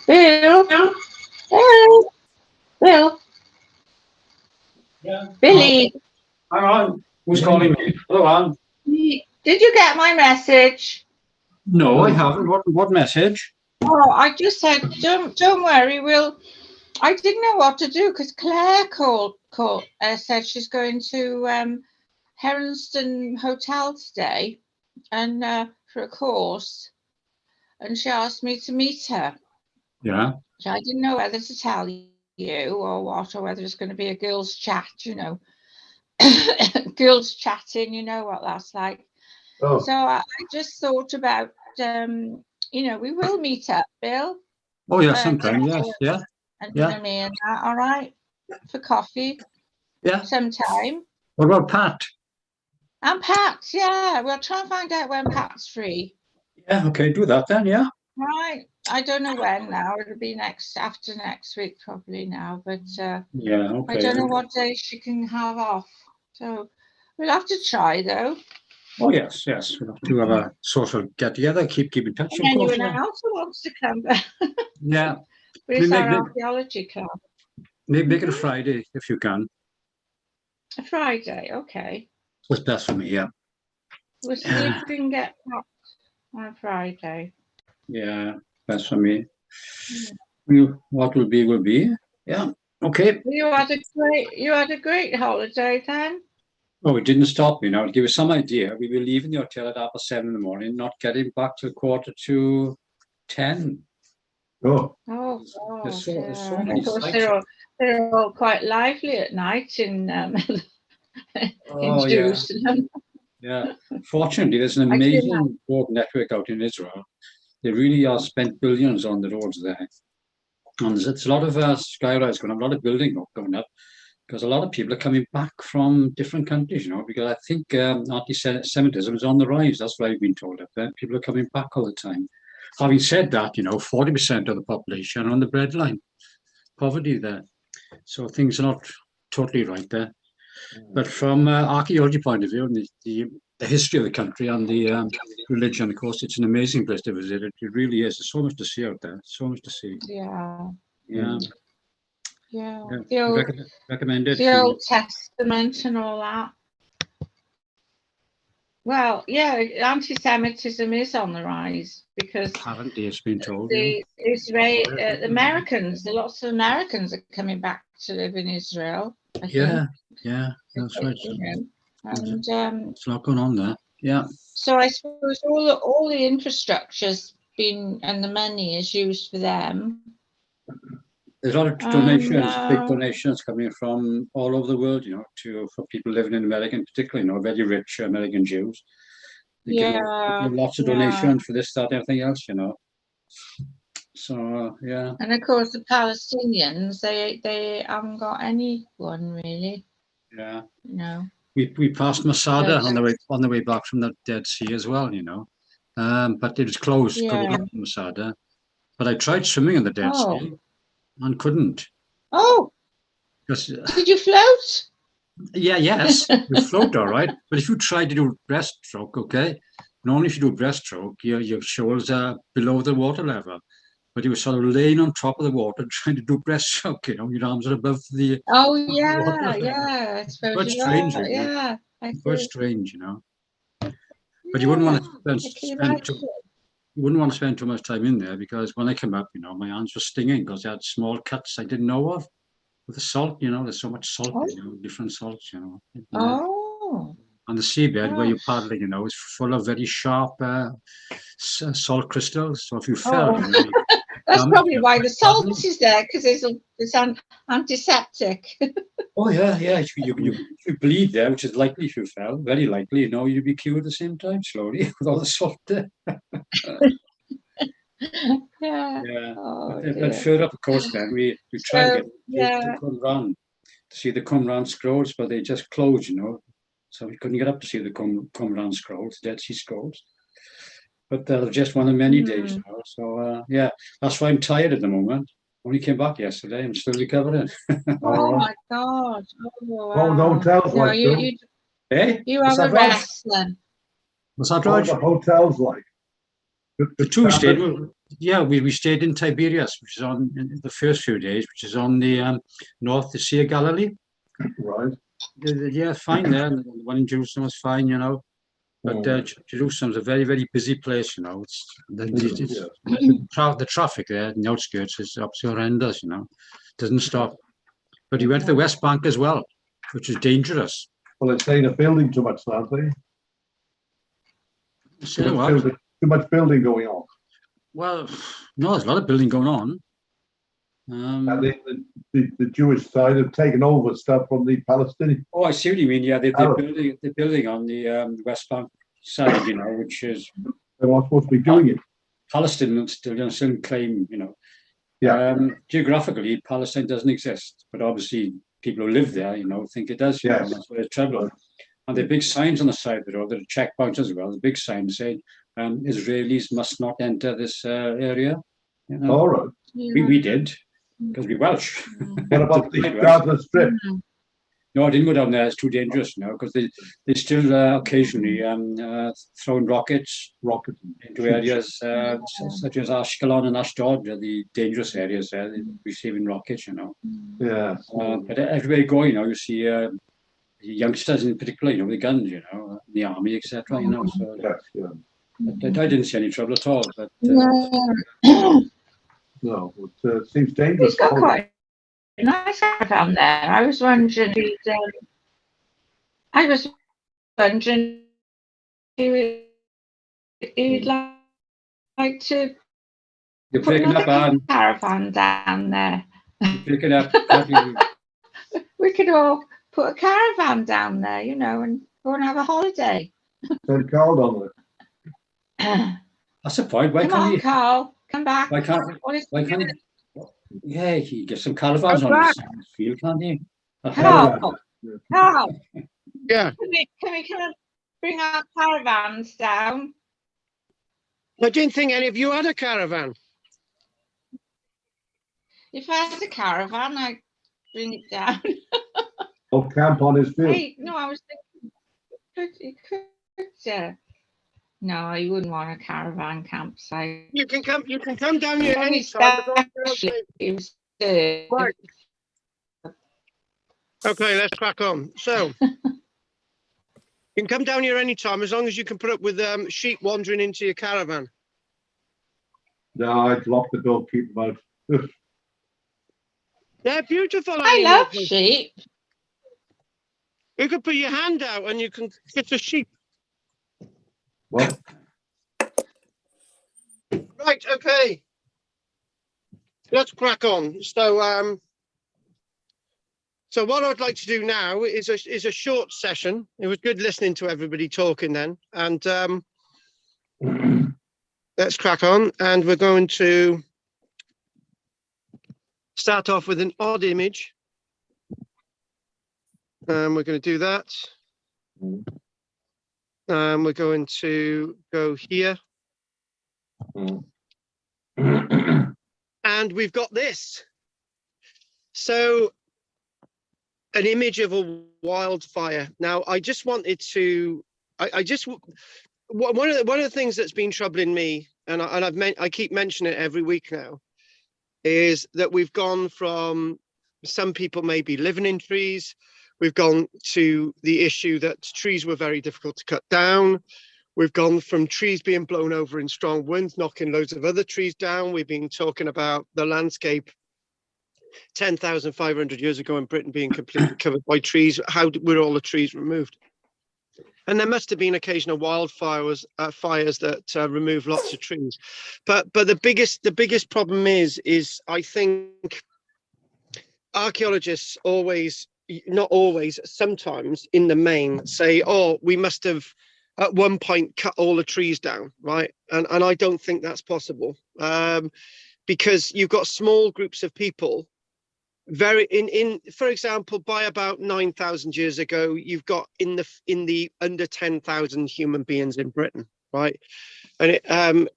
Bill, Bill, Bill, Yeah. Billy. Hang on. Who's calling me? Hello, Anne. Did you get my message? No, I haven't. What message? Oh, I just said, don't worry. I didn't know what to do because Claire said she's going to Heronston Hotel today and for a course, and she asked me to meet her. Yeah. So I didn't know whether to tell you or what, or whether it's going to be a girls' chat, girls chatting, you know what that's like. Oh. So I just thought about, we will meet up, Bill. Oh, yeah, sometime. Yes, yeah. And Yeah. me and that, all right, for coffee. Yeah. Sometime. What about Pat? And Pat, yeah, we'll try and find out when Pat's free. Yeah, okay, do that then, yeah. Right. I don't know when now. It'll be after next week probably now, but Yeah, okay. I don't know what day she can have off. So we'll have to try though. Oh yes, yes. We'll have to have a social get together, keep in touch. And of course, anyone else who wants to come back. Yeah. But it's our archaeology club. Maybe make it a Friday if you can. A Friday, okay. What's best for me, yeah. We'll see if we can get back on Friday. Yeah, best for me. What will be. Yeah. Okay. You had a great holiday then. Oh, it didn't stop me. Now, to give you some idea, we were leaving the hotel at 7:30 in the morning, not getting back till 10:45. Oh, There's gosh, so many of course, sites. they're all quite lively at night in Oh, Jerusalem. Yeah. Fortunately, there's an amazing road network out in Israel. They really are spent billions on the roads there. And there's a lot of skyrise going up, a lot of building going up, because a lot of people are coming back from different countries, because I think anti-Semitism is on the rise. That's what I've been told up there. People are coming back all the time. Having said that, 40% of the population are on the breadline, poverty there. So things are not totally right there. But from archaeology point of view, and the history of the country and the religion, of course, it's an amazing place to visit. It really is. There's so much to see out there. So much to see. Yeah. Yeah. Yeah. Recommend it. The Old Testament and all that. Well, yeah, anti-Semitism is on the rise because Apparently, it's been told. The Americans, lots of Americans are coming back to live in Israel. I think. Yeah, that's right. And there's a lot going on there. Yeah. So I suppose all the infrastructure's been and the money is used for them. There's a lot of donations, big donations coming from all over the world, for people living in America, in particular, very rich American Jews. They give lots of donations for this, that, everything else, So yeah. And of course, the Palestinians, they haven't got anyone really. Yeah. No. We passed Masada on the way back from the Dead Sea as well, but it was closed. Couldn't get to Masada. But I tried swimming in the Dead Sea and couldn't. Oh. Did you float? Yeah, yes, you float all right. But if you try to do breaststroke, okay, and only if you do breaststroke, your shoulders are below the water level. But you were sort of laying on top of the water trying to do breaststroke, your arms are above the water. Yeah. It's quite strange, really. Yeah. Quite strange, But you wouldn't want to spend too much time in there because when I came up, my hands were stinging because I had small cuts I didn't know of. With the salt, there's so much salt, different salts, Oh. And the seabed where you're paddling, is full of very sharp salt crystals. So if you fell, that's probably why the salt is there because it's antiseptic. Oh yeah. If you bleed there, which is likely if you fell, very likely, you'd be cured at the same time, slowly with all the salt there. Yeah. But further up the coast, then we tried to get to Qumran to see the Qumran scrolls, but they just closed, So we couldn't get up to see the Qumran scrolls, Dead Sea scrolls. But they're just one of many days now. So that's why I'm tired at the moment. Only came back yesterday. I'm still recovering. Oh my God! Oh, the hotels like you have a rest then. What's that, What Raj? are the hotels like? The two stayed. Yeah, we stayed in Tiberias, which is on in the first few days, which is on the north, the Sea of Galilee. Right. Yeah, fine there. The one in Jerusalem was fine, you know. But Jerusalem's a very, very busy place, you know. The traffic there in the outskirts is absolutely horrendous, you know. Doesn't stop. But he went to the West Bank as well, which is dangerous. Well, they're saying they're building too much, aren't they? Too much building going on. Well, no, there's a lot of building going on. And the Jewish side have taken over stuff from the Palestinian. Oh, I see what you mean. Yeah, they're building on the West Bank side, you know, which is they're not supposed to be doing it. Palestine still claim, you know. Yeah. Geographically, Palestine doesn't exist, but obviously people who live there, you know, think it does. You know, that's where the trouble. And there are big signs on the side of the road that are checkpoints as well. The big signs saying Israelis must not enter this area. You know? All right. We did. Because we're Welsh. What about the Gaza Strip? No, I didn't go down there. It's too dangerous, you know, because they still occasionally throwing rockets into areas such as Ashkelon and Ashdod, the dangerous areas there, receiving rockets, you know. Yeah. But everywhere you go, you know, you see youngsters in particular, you know, with guns, you know, the army, etc. You know. So I didn't see any trouble at all. But no, it seems dangerous. It's got quite a nice caravan there. I was wondering who'd like to put another caravan down there. Pick it up. We could all put a caravan down there, you know, and go and have a holiday. Send Carl on it. That's the point. Why Come on, Carl, come back. Why can't he? Yeah, he get some caravans on his field, can't he? Carl. Yeah. Can we bring our caravans down? I didn't think any of you had a caravan. If I had a caravan, I'd bring it down. Or camp on his field. No, I was thinking you could. No, you wouldn't want a caravan campsite. You can come down here anytime. Right. Okay, let's crack on. So you can come down here anytime as long as you can put up with sheep wandering into your caravan. No, I'd lock the door, keep them out. They're beautiful. I love sheep. You could put your hand out and you can get a sheep. What? Right, okay. Let's crack on. So so what I'd like to do now is a short session. It was good listening to everybody talking then. And let's crack on. And we're going to start off with an odd image. We're going to do that. We're going to go here. And we've got this. So an image of a wildfire. Now, I just wanted to, one of the things that's been troubling me, and I keep mentioning it every week now, is that we've gone from some people maybe living in trees. We've gone to the issue that trees were very difficult to cut down. We've gone from trees being blown over in strong winds, knocking loads of other trees down. We've been talking about the landscape 10,500 years ago in Britain being completely covered by trees. How were all the trees removed? And there must have been occasional wildfires, fires that remove lots of trees. But the biggest problem is I think archaeologists always, not always, sometimes in the main say, oh, we must have at one point cut all the trees down, right? And I don't think that's possible, because you've got small groups of people. For example, by about 9,000 years ago, you've got in the under 10,000 human beings in Britain, right? And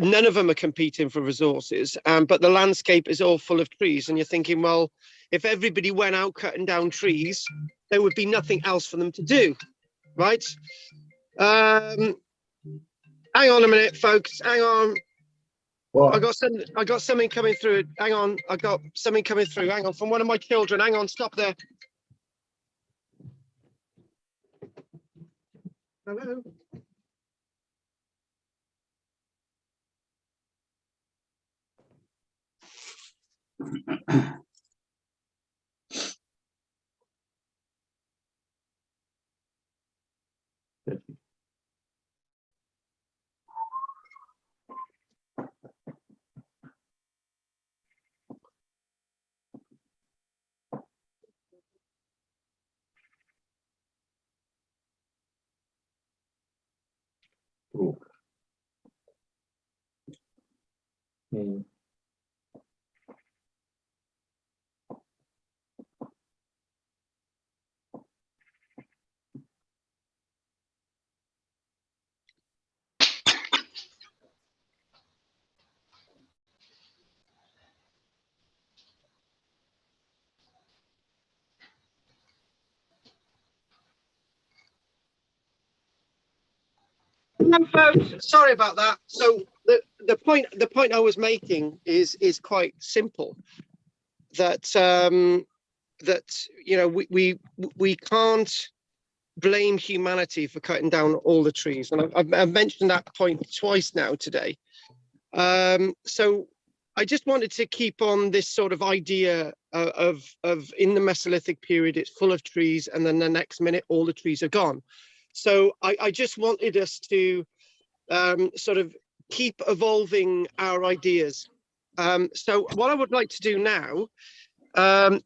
none of them are competing for resources, but the landscape is all full of trees. And you're thinking, well, if everybody went out cutting down trees, there would be nothing else for them to do, right? Hang on a minute, folks. Hang on. Well, I got something coming through. Hang on, I got something coming through. Hang on, from one of my children. Hang on, stop there. Hello. oh. Hmm. Sorry about that. So the point I was making is quite simple. That we can't blame humanity for cutting down all the trees, and I've mentioned that point twice now today. So I just wanted to keep on this sort of idea of in the Mesolithic period, it's full of trees, and then the next minute all the trees are gone. So I just wanted us to sort of keep evolving our ideas. So what I would like to do now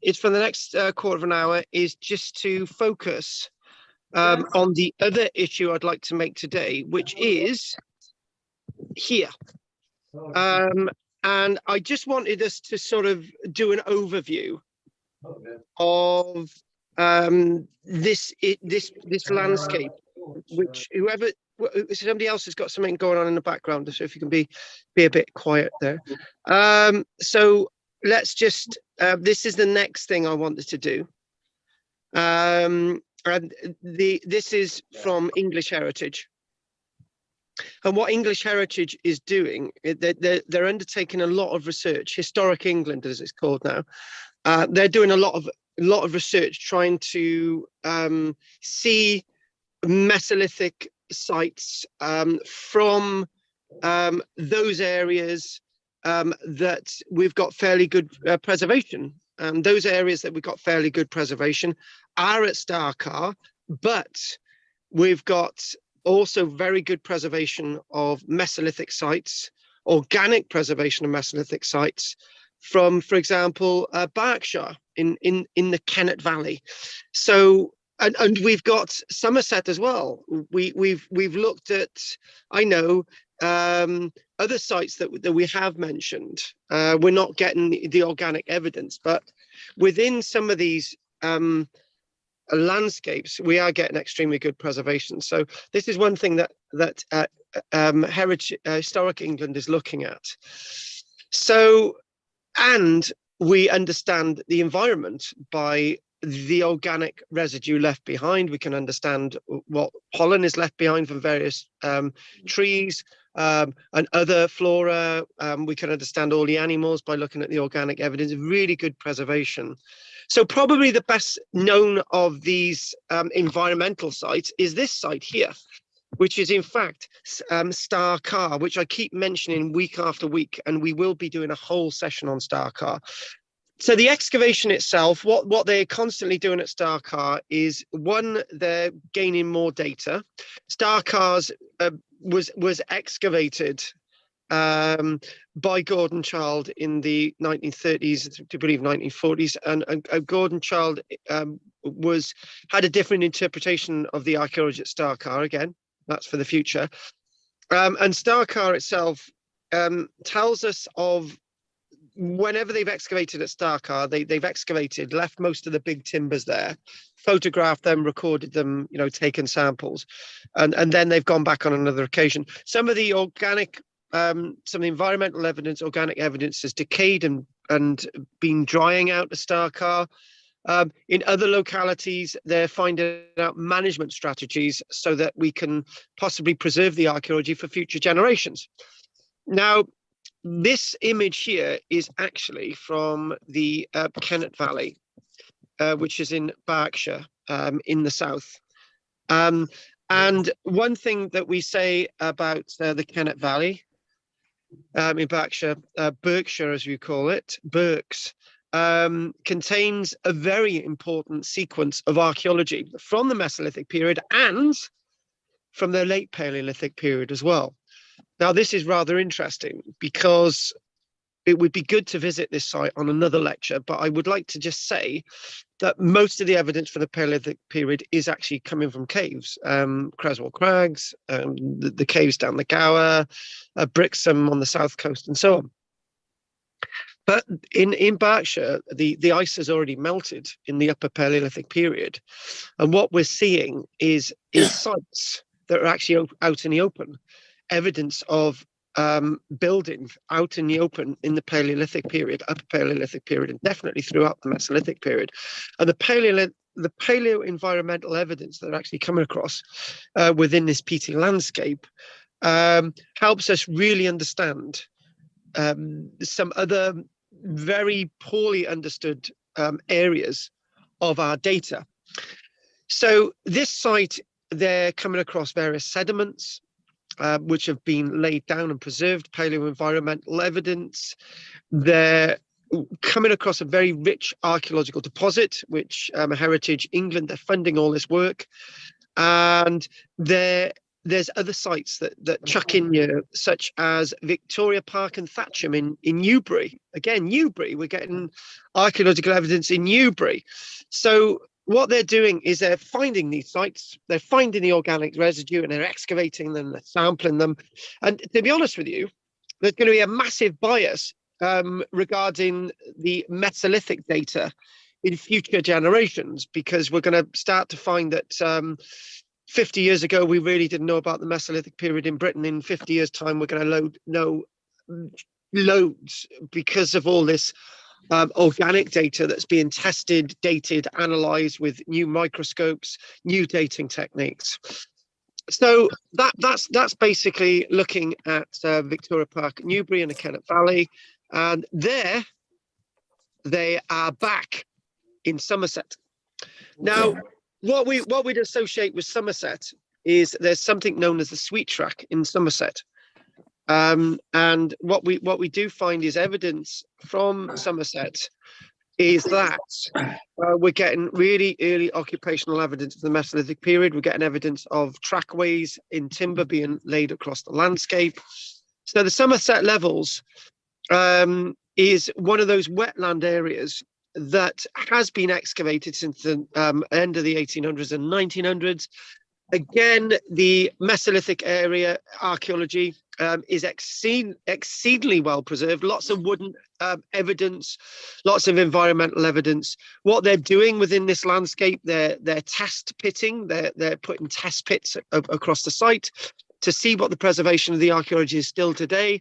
is for the next quarter of an hour is just to focus on the other issue I'd like to make today, which is here. And I just wanted us to sort of do an overview of this landscape, which somebody else has got something going on in the background, so if you can be a bit quiet there. So let's just this is the next thing I wanted to do. And this is from English Heritage. And what English Heritage is doing, they're undertaking a lot of research. Historic England, as it's called now, they're doing a lot of research trying to see Mesolithic sites from those areas that we've got fairly good preservation. Those areas that we've got fairly good preservation are at Starcar, but we've got also very good preservation of Mesolithic sites, organic preservation of Mesolithic sites from, for example, Berkshire in the Kennet Valley. So, and we've got Somerset as well. We've looked at, I know, other sites that we have mentioned. We're not getting the organic evidence, but within some of these landscapes, we are getting extremely good preservation. So this is one thing that Heritage Historic England is looking at. So, and we understand the environment by the organic residue left behind. We can understand what pollen is left behind from various trees and other flora. We can understand all the animals by looking at the organic evidence. Really good preservation. So probably the best known of these environmental sites is this site here, which is in fact Starcar, which I keep mentioning week after week, and we will be doing a whole session on Starcar. So the excavation itself, what they're constantly doing at Starcar is, one, they're gaining more data. Starcar's was excavated by Gordon Child in the 1930s to believe 1940s, and Gordon Child had a different interpretation of the archaeology at Starcar. Again, that's for the future. And Starcar itself tells us of whenever they've excavated at Starcar, they've excavated, left most of the big timbers there, photographed them, recorded them, taken samples, and then they've gone back on another occasion. Some of the organic, some of the environmental evidence, organic evidence has decayed and been drying out the Starcar. In other localities, they're finding out management strategies so that we can possibly preserve the archaeology for future generations. Now, this image here is actually from the Kennet Valley, which is in Berkshire, in the south. And one thing that we say about the Kennet Valley in Berkshire, Berkshire as we call it, Berks, contains a very important sequence of archaeology from the Mesolithic period and from the late Paleolithic period as well. Now, this is rather interesting because it would be good to visit this site on another lecture, but I would like to just say that most of the evidence for the Paleolithic period is actually coming from caves, Creswell Crags, the caves down the Gower, Brixham on the south coast, and so on. But in Berkshire, the ice has already melted in the upper Paleolithic period, and what we're seeing is sites that are actually out in the open, evidence of building out in the open in the Paleolithic period, upper Paleolithic period, and definitely throughout the Mesolithic period. And the paleo-environmental evidence that are actually coming across within this peaty landscape helps us really understand some other very poorly understood areas of our data. So this site, they're coming across various sediments, which have been laid down and preserved, paleo-environmental evidence. They're coming across a very rich archaeological deposit, which Heritage England, they're funding all this work. And there's other sites that chuck in here, such as Victoria Park and Thatcham in Newbury. Again, Newbury, we're getting archaeological evidence in Newbury. So what they're doing is they're finding these sites, they're finding the organic residue, and they're excavating them, they're sampling them. And to be honest with you, there's going to be a massive bias regarding the Mesolithic data in future generations, because we're going to start to find that 50 years ago, we really didn't know about the Mesolithic period in Britain. In 50 years' time, we're going to know loads because of all this organic data that's being tested, dated, analysed with new microscopes, new dating techniques. So that's basically looking at Victoria Park, Newbury, and the Kennet Valley, and there they are back in Somerset. Now, what we'd associate with Somerset is there's something known as the Sweet Track in Somerset. And what we do find is evidence from Somerset is that we're getting really early occupational evidence of the Mesolithic period. We're getting evidence of trackways in timber being laid across the landscape. So the Somerset Levels is one of those wetland areas that has been excavated since the end of the 1800s and 1900s. Again, the Mesolithic area archaeology is exceedingly well preserved. Lots of wooden evidence, lots of environmental evidence. What they're doing within this landscape, they're test pitting. They're putting test pits across the site to see what the preservation of the archaeology is still today.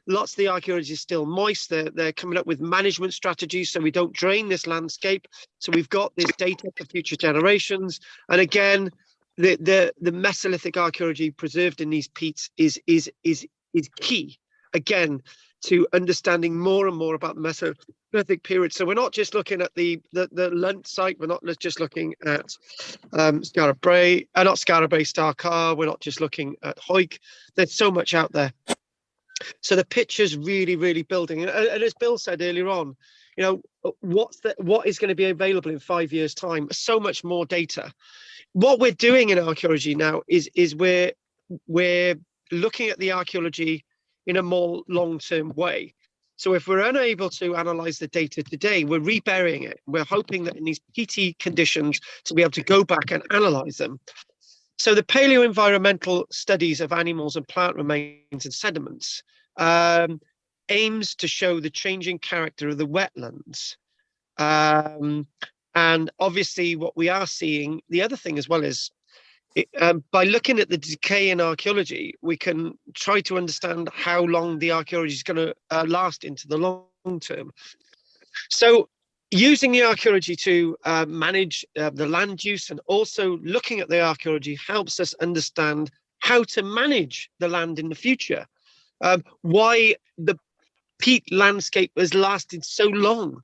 Lots of the archaeology is still moist. They're coming up with management strategies so we don't drain this landscape. So we've got this data for future generations. And again, the Mesolithic archaeology preserved in these peats is key, again, to understanding more and more about the Mesolithic period. So we're not just looking at the Lunt site, we're not just looking at Skara Brae, not Skara Brae, Starcar, we're not just looking at Hoyk. There's so much out there. So the picture's really, really building. And as Bill said earlier on, you know, what is going to be available in 5 years' time? So much more data. What we're doing in archaeology now is we're looking at the archaeology in a more long-term way. So if we're unable to analyze the data today, we're reburying it. We're hoping that in these PT conditions to be able to go back and analyze them. So the paleo-environmental studies of animals and plant remains and sediments aims to show the changing character of the wetlands. And obviously what we are seeing, the other thing as well is, by looking at the decay in archaeology, we can try to understand how long the archaeology is going to last into the long term. So using the archaeology to manage the land use and also looking at the archaeology helps us understand how to manage the land in the future. why the peat landscape has lasted so long,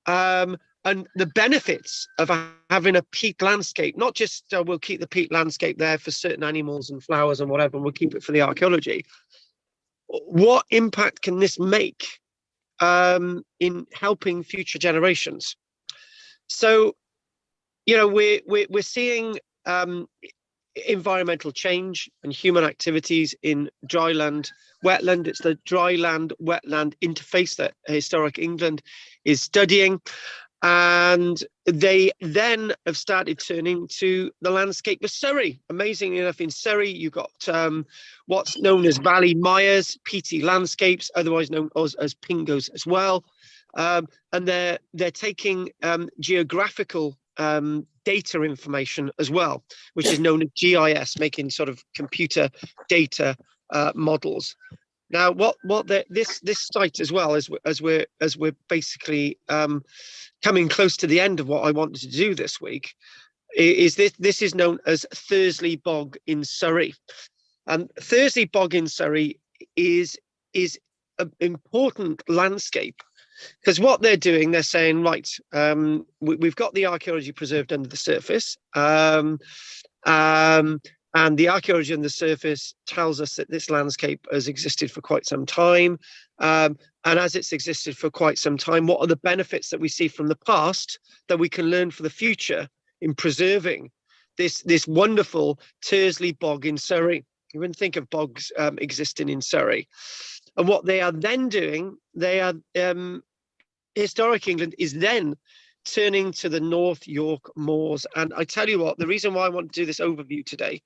and the benefits of having a peat landscape. Not just we'll keep the peat landscape there for certain animals and flowers and whatever, and we'll keep it for the archaeology. What impact can this make in helping future generations? So, you know, we're seeing environmental change and human activities in dryland, wetland. It's the dryland wetland interface that Historic England is studying, and they then have started turning to the landscape of Surrey. Amazingly enough, in Surrey you've got what's known as Valley Myres, peaty landscapes, otherwise known as pingos as well, and they're taking geographical data information as well, which is known as GIS, making sort of computer data models. Now, this site as well, as we're basically coming close to the end of what I wanted to do this week, is this is known as Thursley Bog in Surrey, and Thursley Bog in Surrey is an important landscape. Because what they're doing, they're saying, right, we've got the archaeology preserved under the surface, and the archaeology on the surface tells us that this landscape has existed for quite some time. And as it's existed for quite some time, what are the benefits that we see from the past that we can learn for the future in preserving this wonderful Thursley Bog in Surrey? You wouldn't think of bogs existing in Surrey. And what they are then doing, they are Historic England is then turning to the North York Moors. And I tell you what, the reason why I want to do this overview today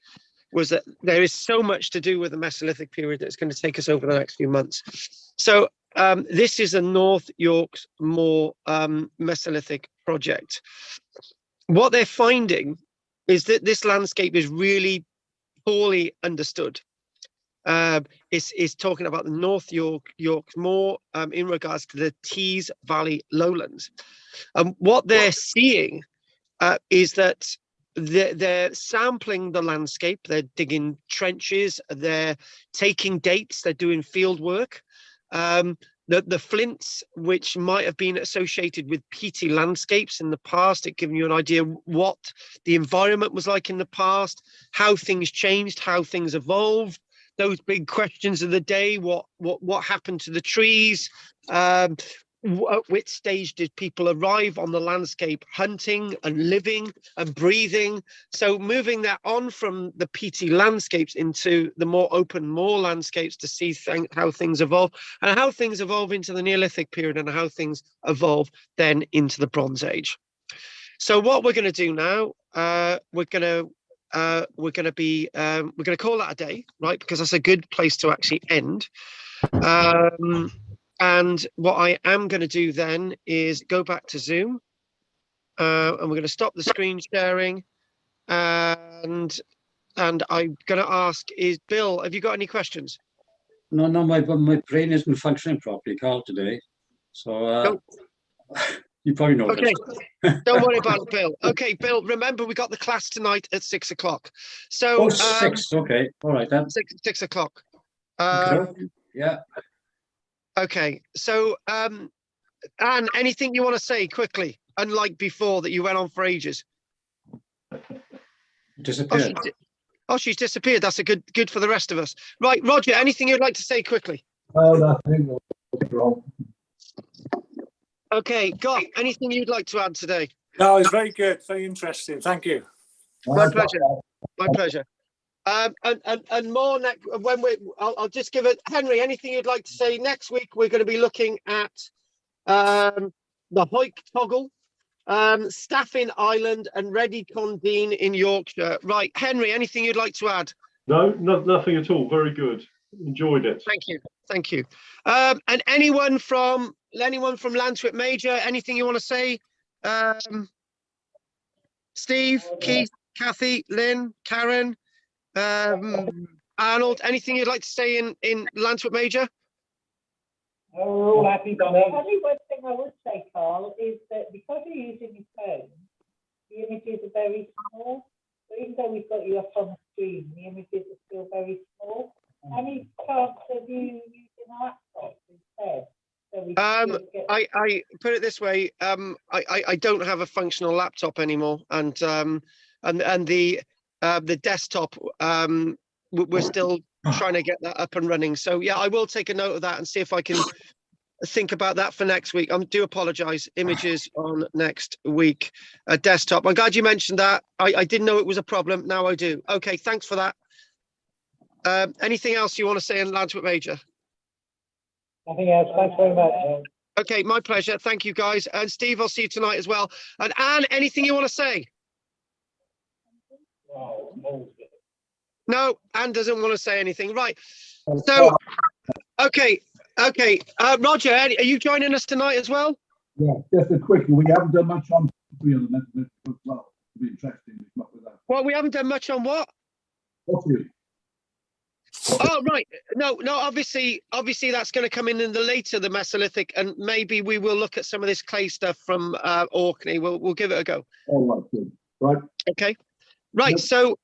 was that there is so much to do with the Mesolithic period that's going to take us over the next few months. So this is a North York Moor Mesolithic project. What they're finding is that this landscape is really poorly understood. Is talking about the North York Moor in regards to the Tees Valley lowlands. What they're seeing is that they're sampling the landscape, they're digging trenches, they're taking dates, they're doing field work. The flints, which might have been associated with peaty landscapes in the past, it giving you an idea what the environment was like in the past, how things changed, how things evolved. Those big questions of the day: what happened to the trees? At which stage did people arrive on the landscape, hunting and living and breathing? So moving that on from the peaty landscapes into the more open moor landscapes to see how things evolve, and how things evolve into the Neolithic period, and how things evolve then into the Bronze Age. So what we're going to do now, we're going to call that a day, right? Because that's a good place to actually end. And what I am going to do then is go back to Zoom, and we're going to stop the screen sharing. And I'm going to ask: is Bill? Have you got any questions? No, my brain isn't functioning properly, Carl, today. So you probably know. Okay, don't worry about it, Bill. Okay, Bill, remember we got the class tonight at 6 o'clock. So 6, okay, all right then. 6 o'clock. Yeah. Okay, so Anne, anything you want to say quickly, unlike before that you went on for ages? Disappeared. She's disappeared. That's a good for the rest of us. Right, Roger, anything you'd like to say quickly? Oh, nothing wrong. Okay, Goff, anything you'd like to add today? No, it's very good, very interesting. Thank you. My pleasure. My pleasure. And more when I'll just give it. Henry, anything you'd like to say? Next week we're going to be looking at the Hoyk Toggle, Staffin Island, and Reddy Condeen in Yorkshire. Right, Henry, anything you'd like to add? No, nothing at all. Very good. Enjoyed it. Thank you. And anyone from Lantwick Major, anything you want to say? Steve, Keith, Kathy, Lynn, Karen, Arnold, anything you'd like to say in Lantwick Major? We're all happy, Donny. The only one thing I would say, Carl, is that because you're using your phone, the images are very small. So even though we've got you up on the screen, the images are still very small. Any chance of you using a laptop instead? So we get... I put it this way. I don't have a functional laptop anymore, and the desktop. We're still trying to get that up and running. So yeah, I will take a note of that and see if I can think about that for next week. I do apologize. Images on next week. Desktop. I'm glad you mentioned that. I didn't know it was a problem. Now I do. Okay, thanks for that. Anything else you want to say in Landsworth Major? Nothing else. Thanks very much. Okay, my pleasure. Thank you, guys. And Steve, I'll see you tonight as well. And Anne, anything you want to say? No, Anne doesn't want to say anything. Right. So, okay. Roger, are you joining us tonight as well? Yeah, just a quick. We haven't done much on pottery on the Mesolithic as well. It'll be interesting to come up with that. Well, we haven't done much on what? Pottery. Oh, right. No, obviously that's going to come in the later, the Mesolithic, and maybe we will look at some of this clay stuff from Orkney. We'll give it a go. All right, good. Right. Okay. Right. Yep. So,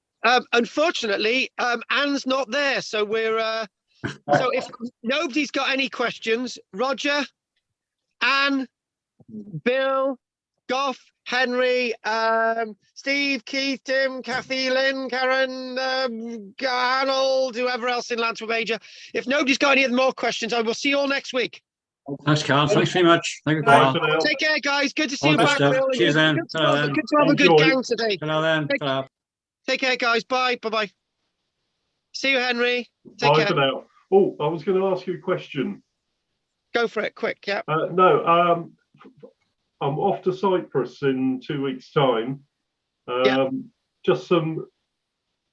unfortunately, Anne's not there. So so if nobody's got any questions, Roger, Anne, Bill, Goff, Henry, Steve, Keith, Tim, Kathy, Lynn, Karen, Arnold, whoever else in Landsworth Major. If nobody's got any more questions, I will see you all next week. Thanks, Carl. Thanks very much. Thank you, Carl. Take care, guys. Good to see All you good back, stuff. Bill. Cheers, then. Good to have a good Enjoy. gang today. Hello, then. Take care, guys. Bye. Bye-bye. See you, Henry. Take Bye care. for now. Oh, I was going to ask you a question. Go for it, quick. Yeah. No, I'm off to Cyprus in 2 weeks' time. Just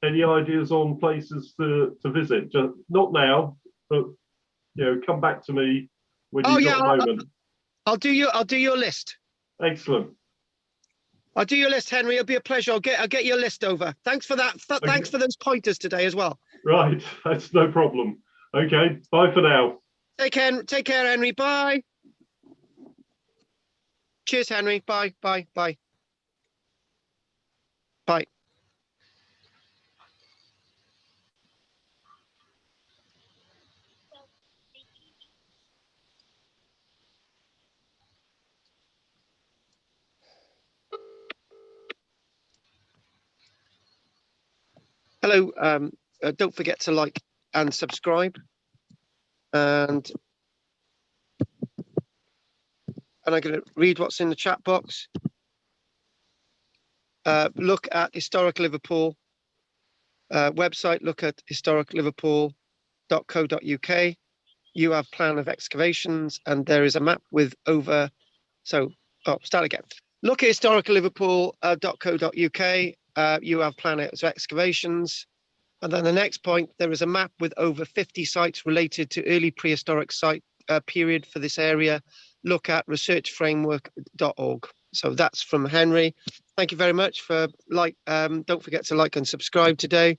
any ideas on places to visit? Just not now, but come back to me when you've got a moment. I'll do your list. Excellent. I'll do your list, Henry. It'll be a pleasure. I'll get your list over. Thanks for that. Thanks for those pointers today as well. Right, that's no problem. Okay, bye for now. Take care, Henry. Bye. Cheers, Henry. Bye. Bye. Bye. Bye. Hello. Don't forget to like and subscribe. And I'm going to read what's in the chat box. Look at Historic Liverpool website. Look at historicliverpool.co.uk. You have plan of excavations, and there is a map with over. Start again. Look at historicliverpool.co.uk. You have plan of excavations. And then the next point, there is a map with over 50 sites related to early prehistoric site period for this area. Look at researchframework.org. So that's from Henry. Thank you very much for don't forget to like and subscribe today.